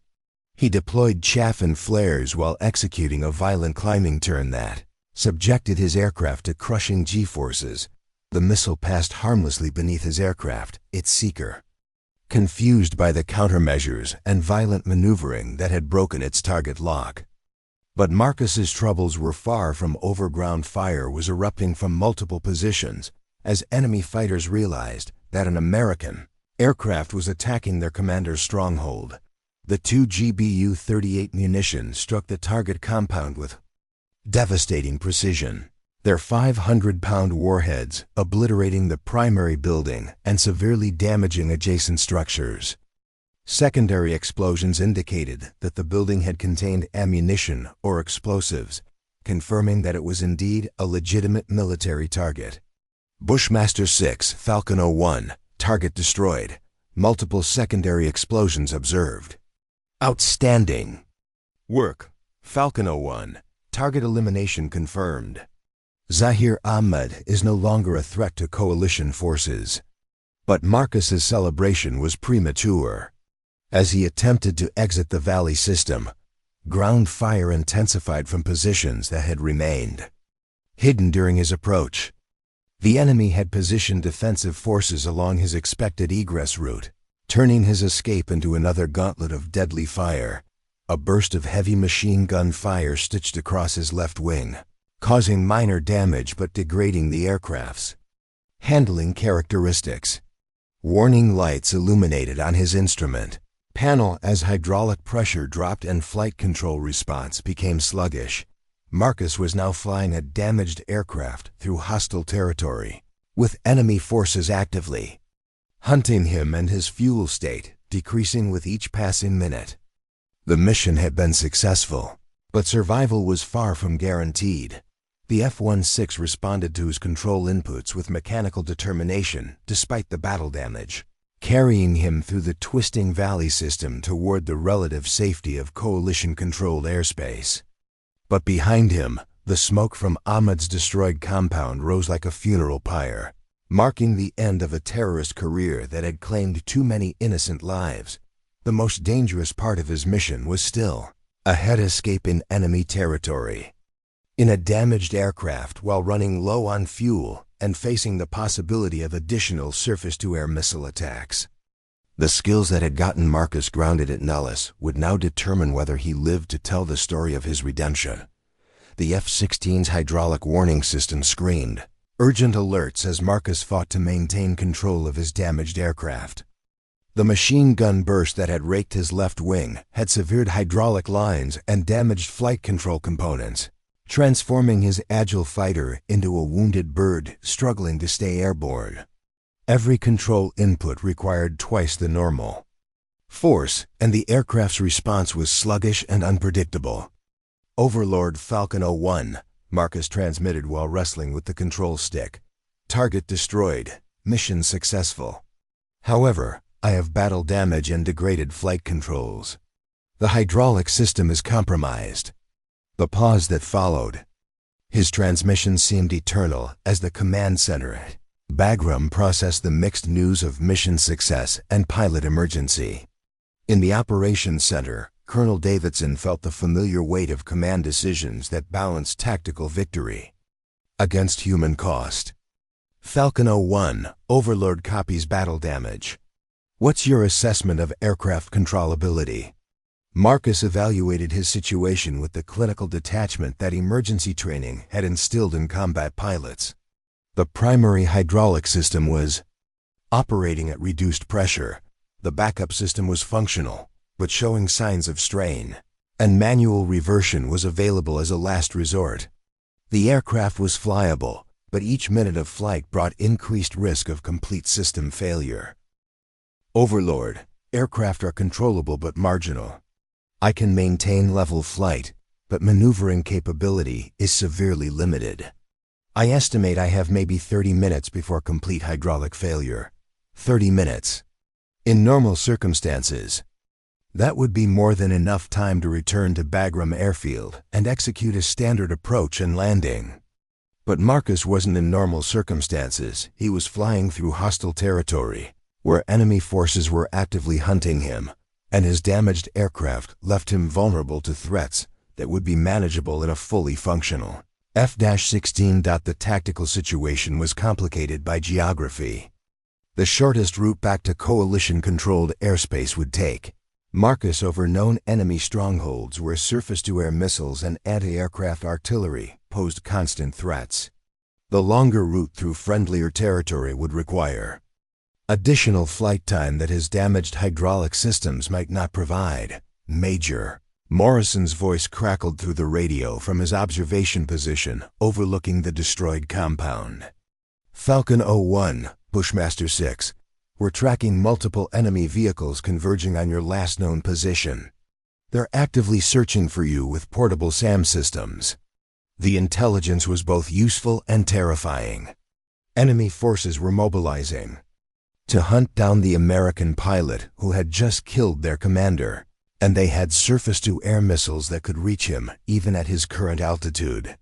He deployed chaff and flares while executing a violent climbing turn that subjected his aircraft to crushing G-forces. The missile passed harmlessly beneath his aircraft, its seeker, confused by the countermeasures and violent maneuvering that had broken its target lock. But Marcus's troubles were far from over. Ground fire was erupting from multiple positions as enemy fighters realized that an American aircraft was attacking their commander's stronghold. The 2 GBU-38 munitions struck the target compound with devastating precision, their 500-pound warheads obliterating the primary building and severely damaging adjacent structures. Secondary explosions indicated that the building had contained ammunition or explosives, confirming that it was indeed a legitimate military target. Bushmaster 6, Falcon 01, target destroyed. Multiple secondary explosions observed. Outstanding work, Falcon 01, target elimination confirmed. Zahir Ahmed is no longer a threat to coalition forces. But Marcus's celebration was premature. As he attempted to exit the valley system, ground fire intensified from positions that had remained hidden during his approach. The enemy had positioned defensive forces along his expected egress route, turning his escape into another gauntlet of deadly fire. A burst of heavy machine gun fire stitched across his left wing, causing minor damage but degrading the aircraft's handling characteristics. Warning lights illuminated on his instrument panel as hydraulic pressure dropped and flight control response became sluggish. Marcus was now flying a damaged aircraft through hostile territory, with enemy forces actively hunting him and his fuel state decreasing with each passing minute. The mission had been successful, but survival was far from guaranteed. The F-16 responded to his control inputs with mechanical determination despite the battle damage, carrying him through the twisting valley system toward the relative safety of coalition-controlled airspace. But behind him, the smoke from Ahmed's destroyed compound rose like a funeral pyre, marking the end of a terrorist career that had claimed too many innocent lives. The most dangerous part of his mission was still ahead, escaping enemy territory in a damaged aircraft while running low on fuel and facing the possibility of additional surface-to-air missile attacks. The skills that had gotten Marcus grounded at Nellis would now determine whether he lived to tell the story of his redemption. The F-16's hydraulic warning system screamed urgent alerts as Marcus fought to maintain control of his damaged aircraft. The machine gun burst that had raked his left wing had severed hydraulic lines and damaged flight control components, transforming his agile fighter into a wounded bird struggling to stay airborne. Every control input required twice the normal force, and the aircraft's response was sluggish and unpredictable. Overlord Falcon 01, Marcus transmitted while wrestling with the control stick. Target destroyed. Mission successful. However, I have battle damage and degraded flight controls. The hydraulic system is compromised. The pause that followed. His transmission seemed eternal as the command center at Bagram processed the mixed news of mission success and pilot emergency. In the operations center, Colonel Davidson felt the familiar weight of command decisions that balanced tactical victory against human cost. Falcon 01, Overlord copies battle damage. What's your assessment of aircraft controllability? Marcus evaluated his situation with the clinical detachment that emergency training had instilled in combat pilots. The primary hydraulic system was operating at reduced pressure. The backup system was functional, but showing signs of strain, and manual reversion was available as a last resort. The aircraft was flyable, but each minute of flight brought increased risk of complete system failure. Overlord, aircraft are controllable but marginal. I can maintain level flight, but maneuvering capability is severely limited. I estimate I have maybe 30 minutes before complete hydraulic failure. 30 minutes. In normal circumstances, that would be more than enough time to return to Bagram Airfield and execute a standard approach and landing. But Marcus wasn't in normal circumstances. He was flying through hostile territory, where enemy forces were actively hunting him, and his damaged aircraft left him vulnerable to threats that would be manageable in a fully functional F-16. The tactical situation was complicated by geography. The shortest route back to coalition-controlled airspace would take Marcus over known enemy strongholds where surface-to-air missiles and anti-aircraft artillery posed constant threats. The longer route through friendlier territory would require additional flight time that his damaged hydraulic systems might not provide. Major Morrison's voice crackled through the radio from his observation position overlooking the destroyed compound. Falcon 01, Bushmaster 6, we're tracking multiple enemy vehicles converging on your last known position. They're actively searching for you with portable SAM systems. The intelligence was both useful and terrifying. Enemy forces were mobilizing to hunt down the American pilot who had just killed their commander. and they had surface-to-air missiles that could reach him even at his current altitude.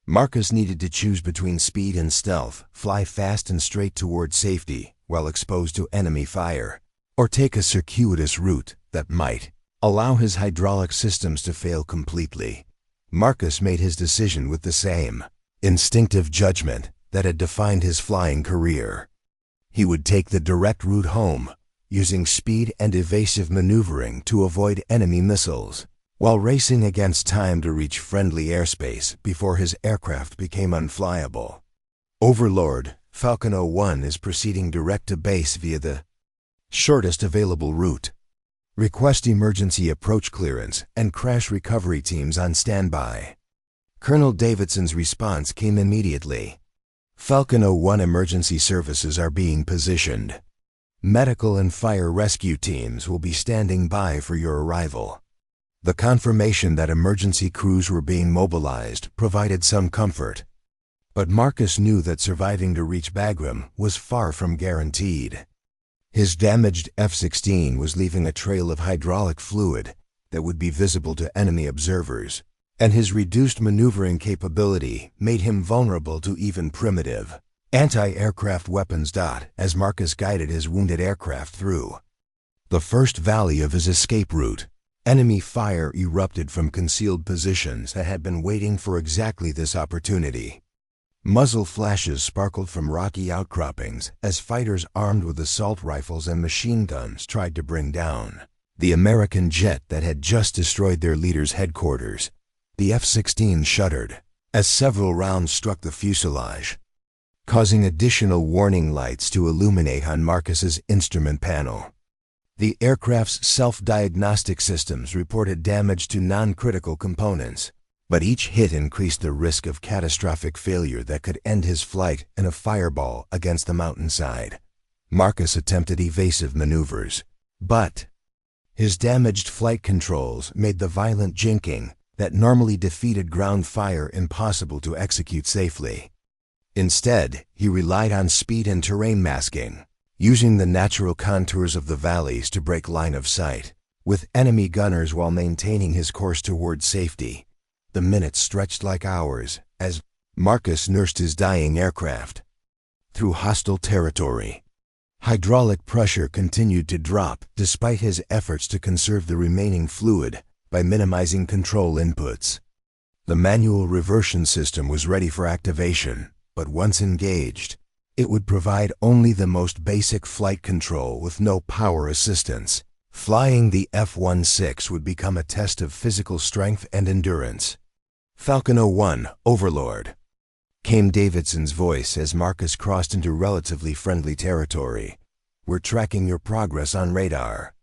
Marcus needed to choose between speed and stealth, fly fast and straight toward safety while exposed to enemy fire, or take a circuitous route that might allow his hydraulic systems to fail completely. Marcus made his decision with the same instinctive judgment that had defined his flying career. He would take the direct route home, using speed and evasive maneuvering to avoid enemy missiles, while racing against time to reach friendly airspace before his aircraft became unflyable. Overlord, Falcon 01 is proceeding direct to base via the shortest available route. Request emergency approach clearance and crash recovery teams on standby. Colonel Davidson's response came immediately. Falcon 01 emergency services are being positioned. Medical and fire rescue teams will be standing by for your arrival. The confirmation that emergency crews were being mobilized provided some comfort. But Marcus knew that surviving to reach Bagram was far from guaranteed. His damaged F-16 was leaving a trail of hydraulic fluid that would be visible to enemy observers, and his reduced maneuvering capability made him vulnerable to even primitive anti-aircraft weapons. As Marcus guided his wounded aircraft through the first valley of his escape route, enemy fire erupted from concealed positions that had been waiting for exactly this opportunity. Muzzle flashes sparkled from rocky outcroppings as fighters armed with assault rifles and machine guns tried to bring down the American jet that had just destroyed their leader's headquarters. The F-16 shuddered as several rounds struck the fuselage, causing additional warning lights to illuminate on Marcus's instrument panel. The aircraft's self-diagnostic systems reported damage to non-critical components, but each hit increased the risk of catastrophic failure that could end his flight in a fireball against the mountainside. Marcus attempted evasive maneuvers, but his damaged flight controls made the violent jinking that normally defeated ground fire impossible to execute safely. Instead, he relied on speed and terrain masking, using the natural contours of the valleys to break line of sight with enemy gunners while maintaining his course toward safety. The minutes stretched like hours as Marcus nursed his dying aircraft through hostile territory. Hydraulic pressure continued to drop despite his efforts to conserve the remaining fluid by minimizing control inputs. The manual reversion system was ready for activation, but once engaged, it would provide only the most basic flight control with no power assistance. Flying the F-16 would become a test of physical strength and endurance. Falcon 01, Overlord, came Davidson's voice as Marcus crossed into relatively friendly territory. We're tracking your progress on radar.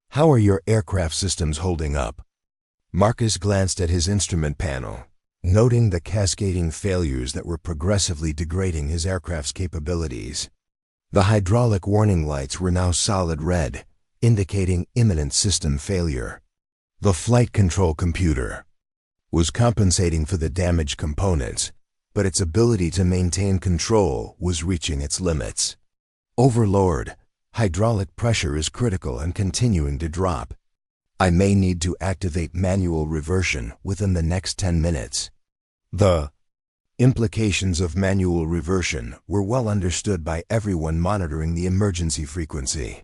How are your aircraft systems holding up? Marcus glanced at his instrument panel, noting the cascading failures that were progressively degrading his aircraft's capabilities. The hydraulic warning lights were now solid red, indicating imminent system failure. The flight control computer was compensating for the damaged components, but its ability to maintain control was reaching its limits. Overlord, hydraulic pressure is critical and continuing to drop. I may need to activate manual reversion within the next 10 minutes. The implications of manual reversion were well understood by everyone monitoring the emergency frequency.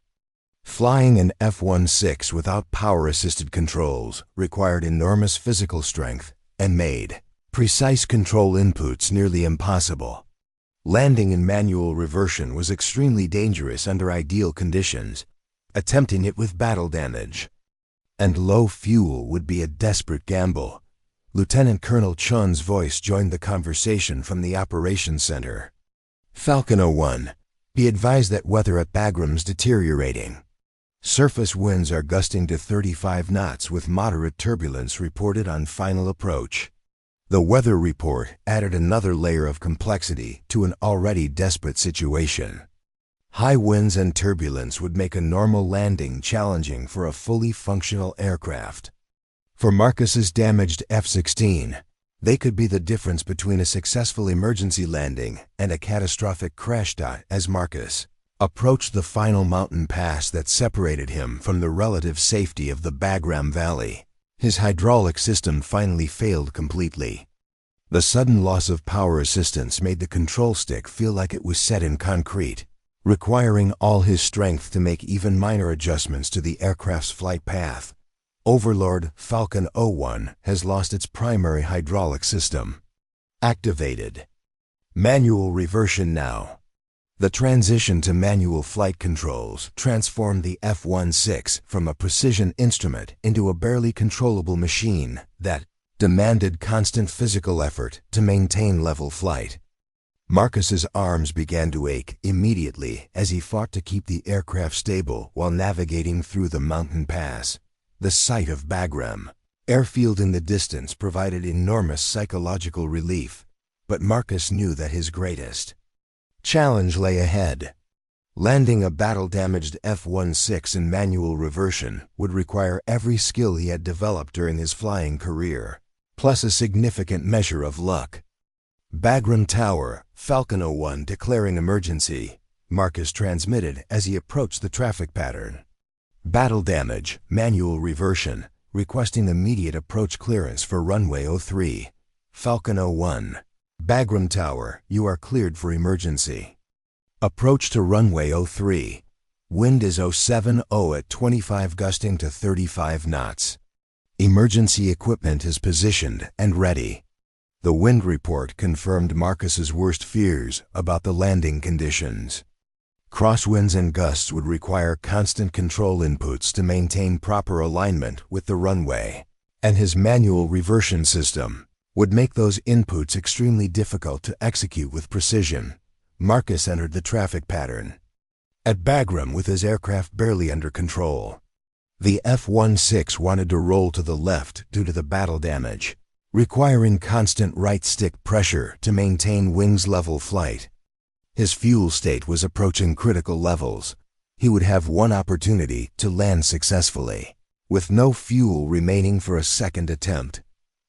Flying an F-16 without power-assisted controls required enormous physical strength and made precise control inputs nearly impossible. Landing in manual reversion was extremely dangerous under ideal conditions. Attempting it with battle damage and low fuel would be a desperate gamble. Lieutenant Colonel Chun's voice joined the conversation from the operations center. Falcon 01, be advised that weather at Bagram's deteriorating. Surface winds are gusting to 35 knots with moderate turbulence reported on final approach. The weather report added another layer of complexity to an already desperate situation. High winds and turbulence would make a normal landing challenging for a fully functional aircraft. For Marcus's damaged F-16, they could be the difference between a successful emergency landing and a catastrophic crash. As Marcus approached the final mountain pass that separated him from the relative safety of the Bagram Valley. His hydraulic system finally failed completely. The sudden loss of power assistance made the control stick feel like it was set in concrete, requiring all his strength to make even minor adjustments to the aircraft's flight path. Overlord Falcon 01 has lost its primary hydraulic system. Activated. Manual reversion now. The transition to manual flight controls transformed the F-16 from a precision instrument into a barely controllable machine that demanded constant physical effort to maintain level flight. Marcus's arms began to ache immediately as he fought to keep the aircraft stable while navigating through the mountain pass. The sight of Bagram airfield in the distance provided enormous psychological relief, but Marcus knew that his greatest challenge lay ahead. Landing a battle-damaged F-16 in manual reversion would require every skill he had developed during his flying career, plus a significant measure of luck. Bagram Tower, Falcon 01 declaring emergency, Marcus transmitted as he approached the traffic pattern. Battle damage, manual reversion, requesting immediate approach clearance for runway 03. Falcon 01. Bagram Tower, you are cleared for emergency. Approach to runway 03. Wind is 070 at 25 gusting to 35 knots. Emergency equipment is positioned and ready. The wind report confirmed Marcus's worst fears about the landing conditions. Crosswinds and gusts would require constant control inputs to maintain proper alignment with the runway, and his manual reversion system would make those inputs extremely difficult to execute with precision. Marcus entered the traffic pattern. At Bagram, with his aircraft barely under control, the F-16 wanted to roll to the left due to the battle damage, requiring constant right stick pressure to maintain wings level flight. His fuel state was approaching critical levels. He would have one opportunity to land successfully, with no fuel remaining for a second attempt.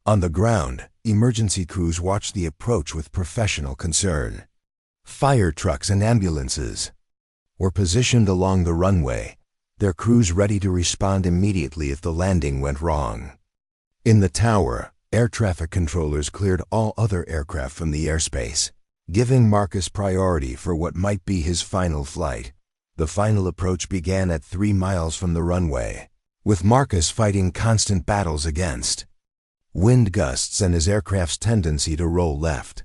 On the ground, emergency crews watched the approach with professional concern. Fire trucks and ambulances were positioned along the runway, their crews ready to respond immediately if the landing went wrong. In the tower, air traffic controllers cleared all other aircraft from the airspace, giving Marcus priority for what might be his final flight. The final approach began at 3 miles from the runway, with Marcus fighting constant battles against wind gusts and his aircraft's tendency to roll left.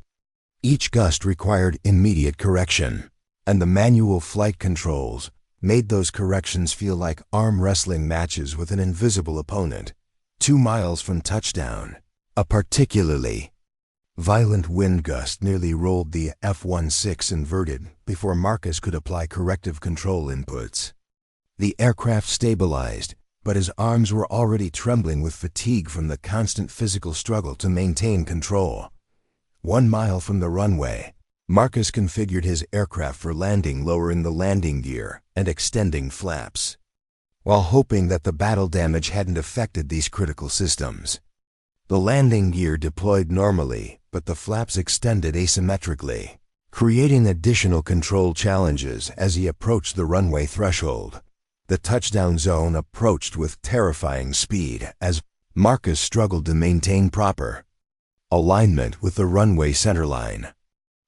Each gust required immediate correction, and the manual flight controls made those corrections feel like arm wrestling matches with an invisible opponent. 2 miles from touchdown, a particularly violent wind gust nearly rolled the F-16 inverted before Marcus could apply corrective control inputs. The aircraft stabilized, but his arms were already trembling with fatigue from the constant physical struggle to maintain control. 1 mile from the runway, Marcus configured his aircraft for landing, lowering the landing gear and extending flaps, while hoping that the battle damage hadn't affected these critical systems. The landing gear deployed normally, but the flaps extended asymmetrically, creating additional control challenges as he approached the runway threshold. The touchdown zone approached with terrifying speed as Marcus struggled to maintain proper alignment with the runway centerline.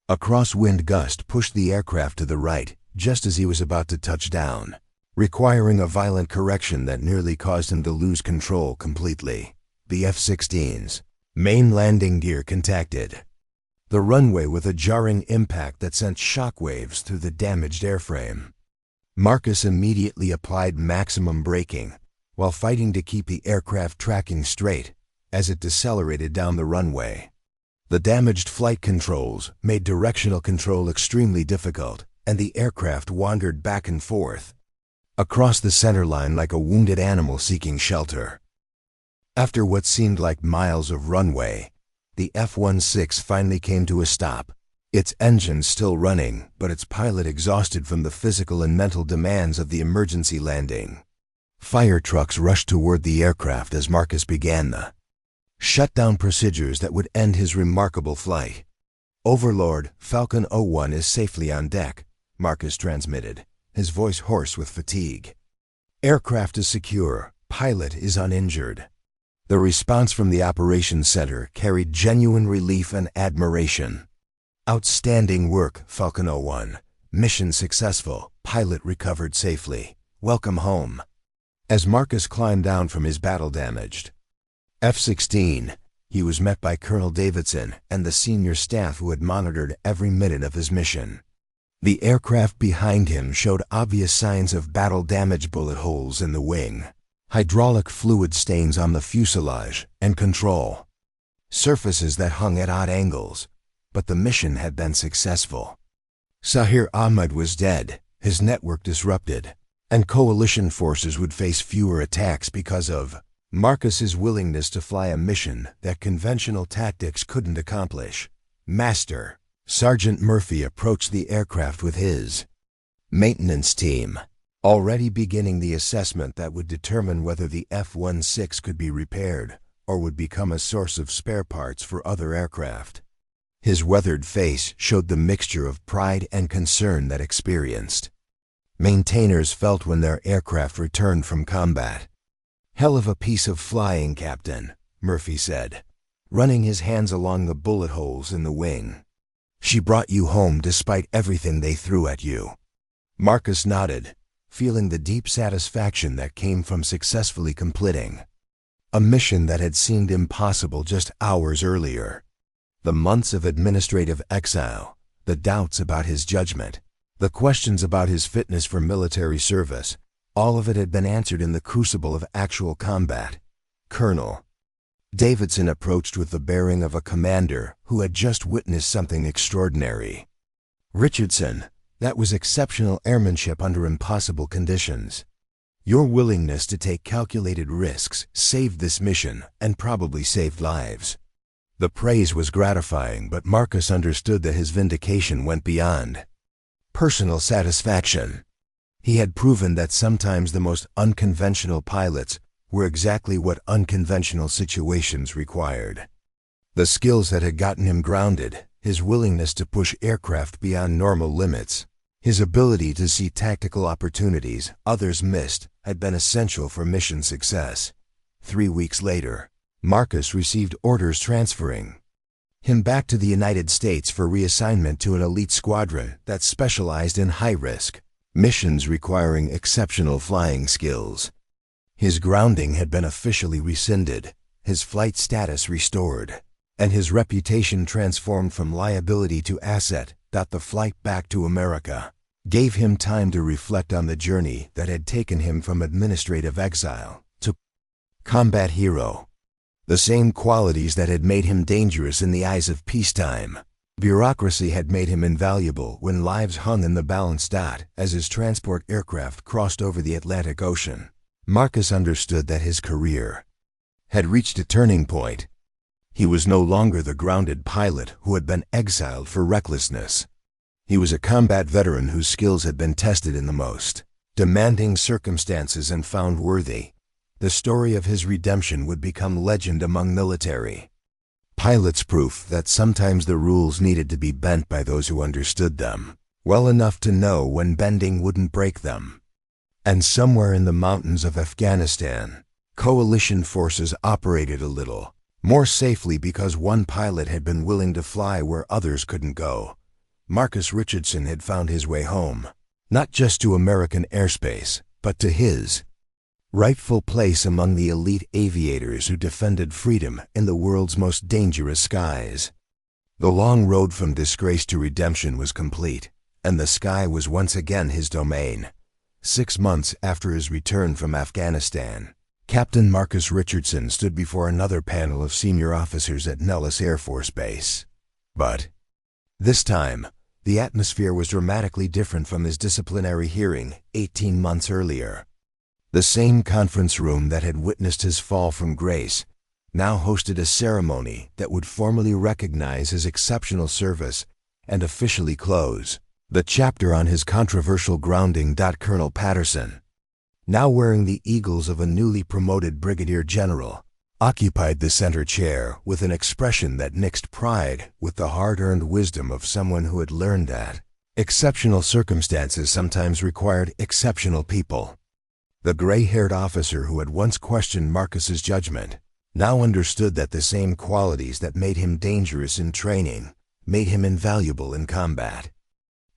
A crosswind gust pushed the aircraft to the right just as he was about to touch down, requiring a violent correction that nearly caused him to lose control completely. The F-16's main landing gear contacted the runway with a jarring impact that sent shockwaves through the damaged airframe. Marcus immediately applied maximum braking while fighting to keep the aircraft tracking straight as it decelerated down the runway. The damaged flight controls made directional control extremely difficult, and the aircraft wandered back and forth across the centerline like a wounded animal seeking shelter. After what seemed like miles of runway, the F-16 finally came to a stop, its engines still running, but its pilot exhausted from the physical and mental demands of the emergency landing. Fire trucks rushed toward the aircraft as Marcus began the shutdown procedures that would end his remarkable flight. Overlord Falcon 01 is safely on deck. Marcus transmitted, his voice hoarse with fatigue. "Aircraft is secure. Pilot is uninjured." The response from the operations center carried genuine relief and admiration. "Outstanding work, Falcon 01. Mission successful. Pilot recovered safely. Welcome home." As Marcus climbed down from his battle-damaged F-16, he was met by Colonel Davidson and the senior staff who had monitored every minute of his mission. The aircraft behind him showed obvious signs of battle-damaged bullet holes in the wing, hydraulic fluid stains on the fuselage and control surfaces that hung at odd angles, but the mission had been successful. Sahir Ahmed was dead, his network disrupted, and coalition forces would face fewer attacks because of Marcus's willingness to fly a mission that conventional tactics couldn't accomplish. "Master," Sergeant Murphy approached the aircraft with his maintenance team, already beginning the assessment that would determine whether the F-16 could be repaired or would become a source of spare parts for other aircraft. His weathered face showed the mixture of pride and concern that experienced maintainers felt when their aircraft returned from combat. "Hell of a piece of flying, Captain," Murphy said, running his hands along the bullet holes in the wing. "She brought you home despite everything they threw at you." Marcus nodded, feeling the deep satisfaction that came from successfully completing a mission that had seemed impossible just hours earlier. The months of administrative exile, the doubts about his judgment, the questions about his fitness for military service, all of it had been answered in the crucible of actual combat. Colonel Davidson approached with the bearing of a commander who had just witnessed something extraordinary. "Richardson, that was exceptional airmanship under impossible conditions. Your willingness to take calculated risks saved this mission and probably saved lives." The praise was gratifying, but Marcus understood that his vindication went beyond personal satisfaction. He had proven that sometimes the most unconventional pilots were exactly what unconventional situations required. The skills that had gotten him grounded, his willingness to push aircraft beyond normal limits, his ability to see tactical opportunities others missed, had been essential for mission success. 3 weeks later, Marcus received orders transferring him back to the United States for reassignment to an elite squadron that specialized in high-risk missions requiring exceptional flying skills. His grounding had been officially rescinded, his flight status restored, and his reputation transformed from liability to asset. The flight back to America gave him time to reflect on the journey that had taken him from administrative exile to combat hero. The same qualities that had made him dangerous in the eyes of peacetime. Bureaucracy had made him invaluable when lives hung in the balance. As his transport aircraft crossed over the Atlantic Ocean, Marcus understood that his career had reached a turning point. He was no longer the grounded pilot who had been exiled for recklessness. He was a combat veteran whose skills had been tested in the most demanding circumstances and found worthy. The story of his redemption would become legend among military pilots, proof that sometimes the rules needed to be bent by those who understood them well enough to know when bending wouldn't break them. And somewhere in the mountains of Afghanistan, coalition forces operated a little more safely because one pilot had been willing to fly where others couldn't go. Marcus Richardson had found his way home, not just to American airspace, but to his rightful place among the elite aviators who defended freedom in the world's most dangerous skies. The long road from disgrace to redemption was complete, and the sky was once again his domain. 6 months after his return from Afghanistan, Captain Marcus Richardson stood before another panel of senior officers at Nellis Air Force Base. But this time, the atmosphere was dramatically different from his disciplinary hearing 18 months earlier. The same conference room that had witnessed his fall from grace now hosted a ceremony that would formally recognize his exceptional service and officially close the chapter on his controversial grounding. Colonel Patterson, now wearing the eagles of a newly promoted brigadier general, occupied the center chair with an expression that mixed pride with the hard-earned wisdom of someone who had learned that Exceptional circumstances sometimes required exceptional people. The gray-haired officer who had once questioned Marcus's judgment now understood that the same qualities that made him dangerous in training made him invaluable in combat.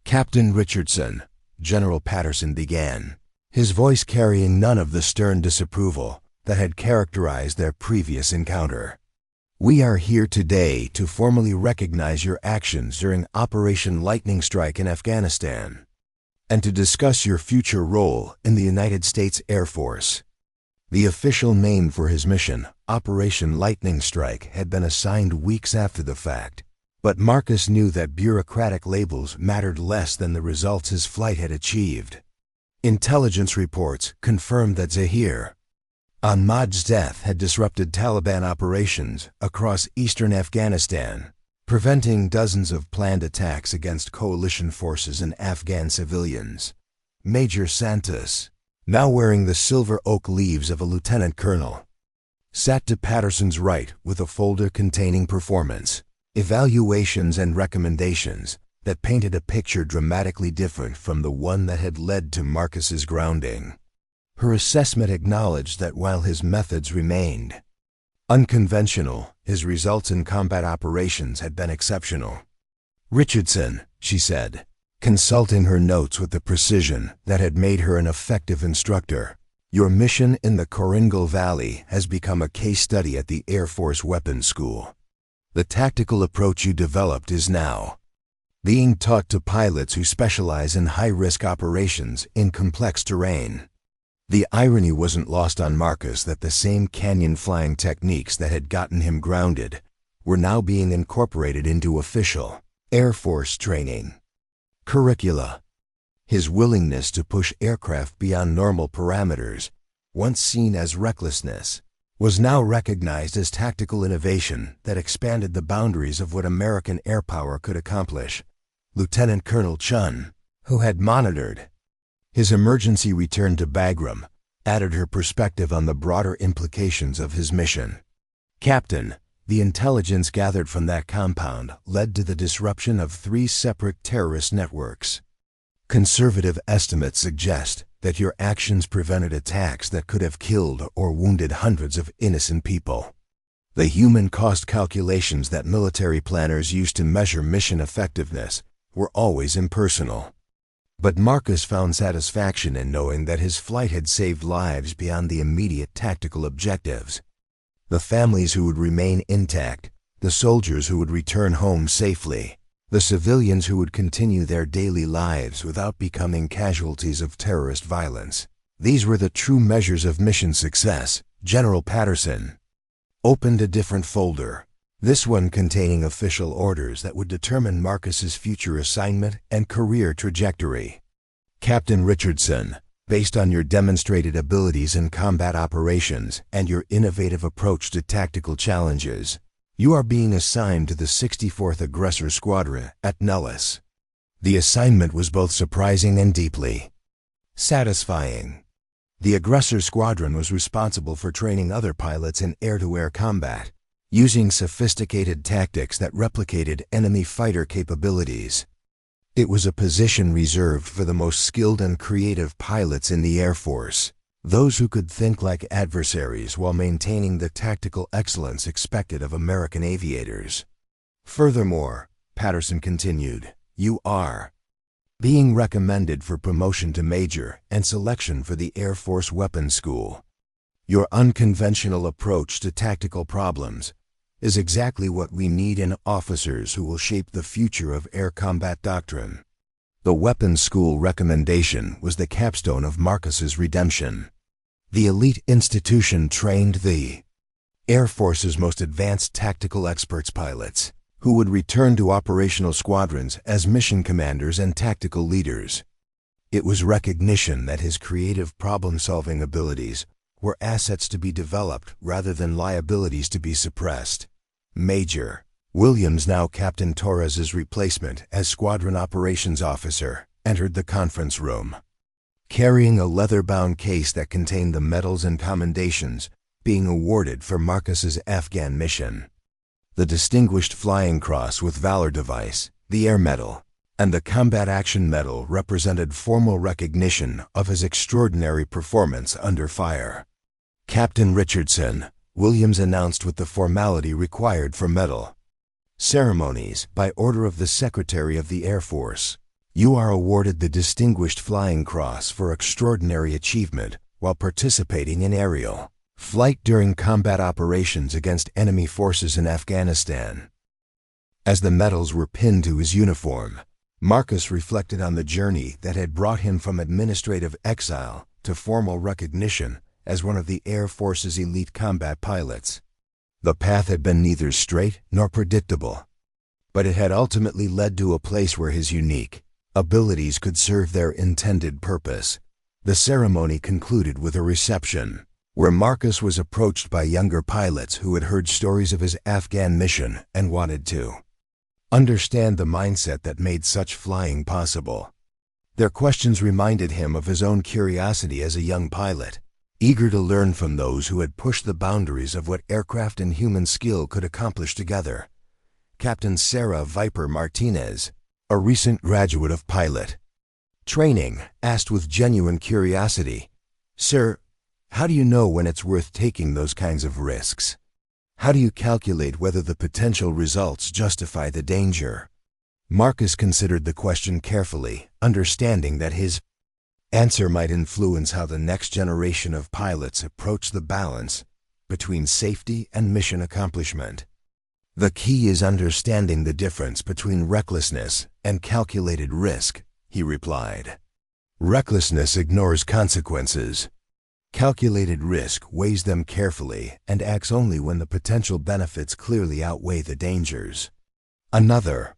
"Captain Richardson," General Patterson began, his voice carrying none of the stern disapproval that had characterized their previous encounter. "We are here today to formally recognize your actions during Operation Lightning Strike in Afghanistan, and to discuss your future role in the United States Air Force." The official name for his mission, Operation Lightning Strike, had been assigned weeks after the fact, but Marcus knew that bureaucratic labels mattered less than the results his flight had achieved. Intelligence reports confirmed that Zahir Ahmad's death had disrupted Taliban operations across eastern Afghanistan, preventing dozens of planned attacks against coalition forces and Afghan civilians. Major Santos, now wearing the silver oak leaves of a lieutenant colonel, sat to Patterson's right with a folder containing performance evaluations and recommendations that painted a picture dramatically different from the one that had led to Marcus's grounding. Her assessment acknowledged that while his methods remained unconventional, his results in combat operations had been exceptional. "Richardson," she said, consulting her notes with the precision that had made her an effective instructor, "your mission in the Koringal Valley has become a case study at the Air Force Weapons School. The tactical approach you developed is now being taught to pilots who specialize in high-risk operations in complex terrain." The irony wasn't lost on Marcus that the same canyon flying techniques that had gotten him grounded were now being incorporated into official Air Force training curricula. His willingness to push aircraft beyond normal parameters, once seen as recklessness, was now recognized as tactical innovation that expanded the boundaries of what American air power could accomplish. Lieutenant Colonel Chun, who had monitored his emergency return to Bagram, added her perspective on the broader implications of his mission. "Captain, the intelligence gathered from that compound led to the disruption of 3 separate terrorist networks. Conservative estimates suggest that your actions prevented attacks that could have killed or wounded hundreds of innocent people. The human cost calculations that military planners use to measure mission effectiveness were always impersonal. But Marcus found satisfaction in knowing that his flight had saved lives beyond the immediate tactical objectives. The families who would remain intact, the soldiers who would return home safely, the civilians who would continue their daily lives without becoming casualties of terrorist violence. These were the true measures of mission success. General Patterson opened a different folder, this one containing official orders that would determine Marcus's future assignment and career trajectory. "Captain Richardson, based on your demonstrated abilities in combat operations and your innovative approach to tactical challenges, you are being assigned to the 64th Aggressor Squadron at Nellis." The assignment was both surprising and deeply satisfying. The Aggressor Squadron was responsible for training other pilots in air-to-air combat, using sophisticated tactics that replicated enemy fighter capabilities. It was a position reserved for the most skilled and creative pilots in the Air Force, those who could think like adversaries while maintaining the tactical excellence expected of American aviators. "Furthermore," Patterson continued, "you are being recommended for promotion to major and selection for the Air Force Weapons School. Your unconventional approach to tactical problems is exactly what we need in officers who will shape the future of air combat doctrine." The Weapons School recommendation was the capstone of Marcus's redemption. The elite institution trained the Air Force's most advanced tactical experts pilots, who would return to operational squadrons as mission commanders and tactical leaders. It was recognition that his creative problem-solving abilities were assets to be developed rather than liabilities to be suppressed. Major Williams, now Captain Torres's replacement as Squadron Operations Officer, entered the conference room, carrying a leather-bound case that contained the medals and commendations being awarded for Marcus's Afghan mission. The Distinguished Flying Cross with Valor device, the Air Medal, and the Combat Action Medal represented formal recognition of his extraordinary performance under fire. "Captain Richardson," Williams announced with the formality required for medal ceremonies by order of the Secretary of the Air Force. "You are awarded the Distinguished Flying Cross for extraordinary achievement while participating in aerial flight during combat operations against enemy forces in Afghanistan." As the medals were pinned to his uniform, Marcus reflected on the journey that had brought him from administrative exile to formal recognition as one of the Air Force's elite combat pilots. The path had been neither straight nor predictable, but it had ultimately led to a place where his unique abilities could serve their intended purpose. The ceremony concluded with a reception, where Marcus was approached by younger pilots who had heard stories of his Afghan mission and wanted to understand the mindset that made such flying possible. Their questions reminded him of his own curiosity as a young pilot, eager to learn from those who had pushed the boundaries of what aircraft and human skill could accomplish together. Captain Sarah Viper Martinez, a recent graduate of pilot training, asked with genuine curiosity, "Sir, how do you know when it's worth taking those kinds of risks? How do you calculate whether the potential results justify the danger?" Marcus considered the question carefully, understanding that his answer might influence how the next generation of pilots approach the balance between safety and mission accomplishment. "The key is understanding the difference between recklessness and calculated risk," he replied. "Recklessness ignores consequences. Calculated risk weighs them carefully and acts only when the potential benefits clearly outweigh the dangers." Another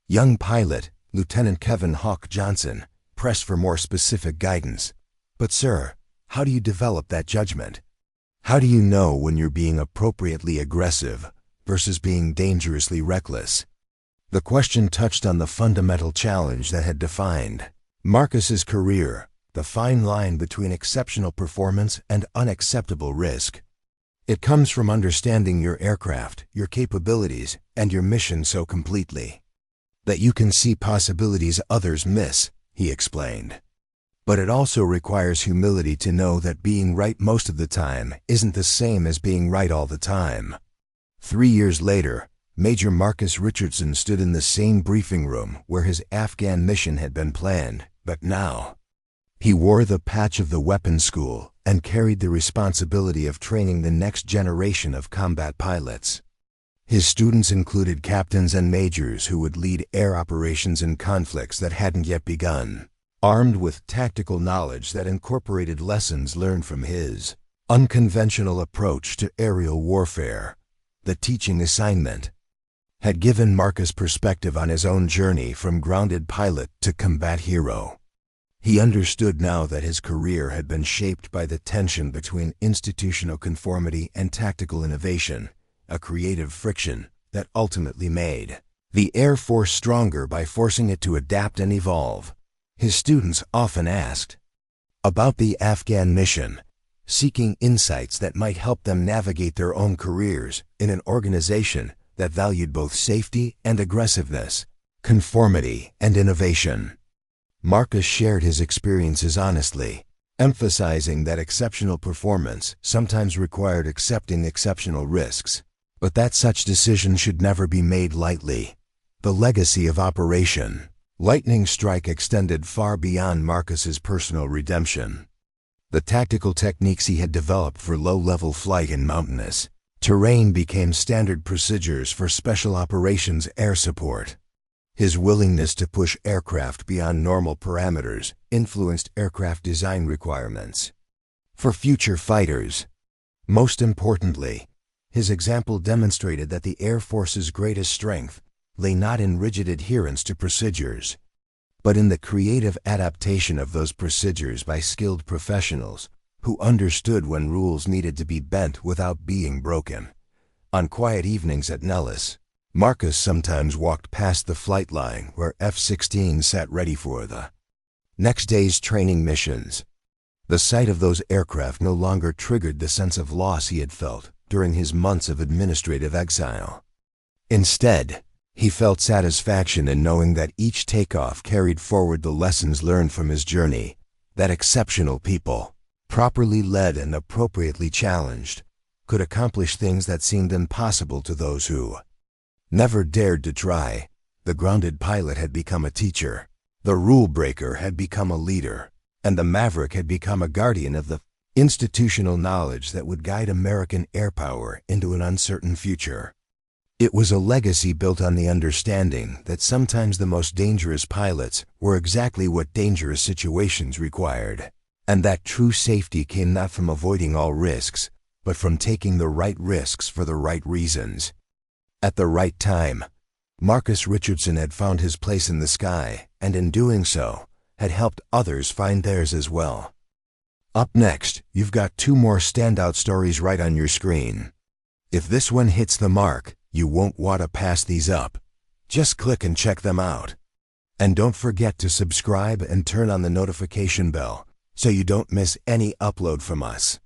young pilot, Lieutenant Kevin Hawk Johnson, pressed for more specific guidance. "But sir, how do you develop that judgment? How do you know when you're being appropriately aggressive versus being dangerously reckless?" The question touched on the fundamental challenge that had defined Marcus's career, the fine line between exceptional performance and unacceptable risk. "It comes from understanding your aircraft, your capabilities, and your mission so completely that you can see possibilities others miss," he explained. "But it also requires humility to know that being right most of the time isn't the same as being right all the time." 3 years later, Major Marcus Richardson stood in the same briefing room where his Afghan mission had been planned, but now he wore the patch of the weapons school and carried the responsibility of training the next generation of combat pilots. His students included captains and majors who would lead air operations in conflicts that hadn't yet begun, armed with tactical knowledge that incorporated lessons learned from his unconventional approach to aerial warfare. The teaching assignment had given Marcus perspective on his own journey from grounded pilot to combat hero. He understood now that his career had been shaped by the tension between institutional conformity and tactical innovation, a creative friction that ultimately made the Air Force stronger by forcing it to adapt and evolve. His students often asked about the Afghan mission, seeking insights that might help them navigate their own careers in an organization that valued both safety and aggressiveness, conformity and innovation. Marcus shared his experiences honestly, emphasizing that exceptional performance sometimes required accepting exceptional risks, but that such decisions should never be made lightly. The legacy of Operation Lightning Strike extended far beyond Marcus's personal redemption. The tactical techniques he had developed for low-level flight in mountainous terrain became standard procedures for special operations air support. His willingness to push aircraft beyond normal parameters influenced aircraft design requirements for future fighters. Most importantly, his example demonstrated that the Air Force's greatest strength lay not in rigid adherence to procedures, but in the creative adaptation of those procedures by skilled professionals who understood when rules needed to be bent without being broken. On quiet evenings at Nellis, Marcus sometimes walked past the flight line where F-16 sat ready for the next day's training missions. The sight of those aircraft no longer triggered the sense of loss he had felt during his months of administrative exile. Instead, He felt satisfaction in knowing that each takeoff carried forward the lessons learned from his journey, that exceptional people, properly led and appropriately challenged, could accomplish things that seemed impossible to those who never dared to try. The grounded pilot had become a teacher, the rule breaker had become a leader, and the maverick had become a guardian of the institutional knowledge that would guide American air power into an uncertain future. It was a legacy built on the understanding that sometimes the most dangerous pilots were exactly what dangerous situations required, and that true safety came not from avoiding all risks, but from taking the right risks for the right reasons. At the right time, Marcus Richardson had found his place in the sky, and in doing so, had helped others find theirs as well. Up next, you've got 2 more standout stories right on your screen. If this one hits the mark, you won't want to pass these up. Just click and check them out. And don't forget to subscribe and turn on the notification bell so you don't miss any upload from us.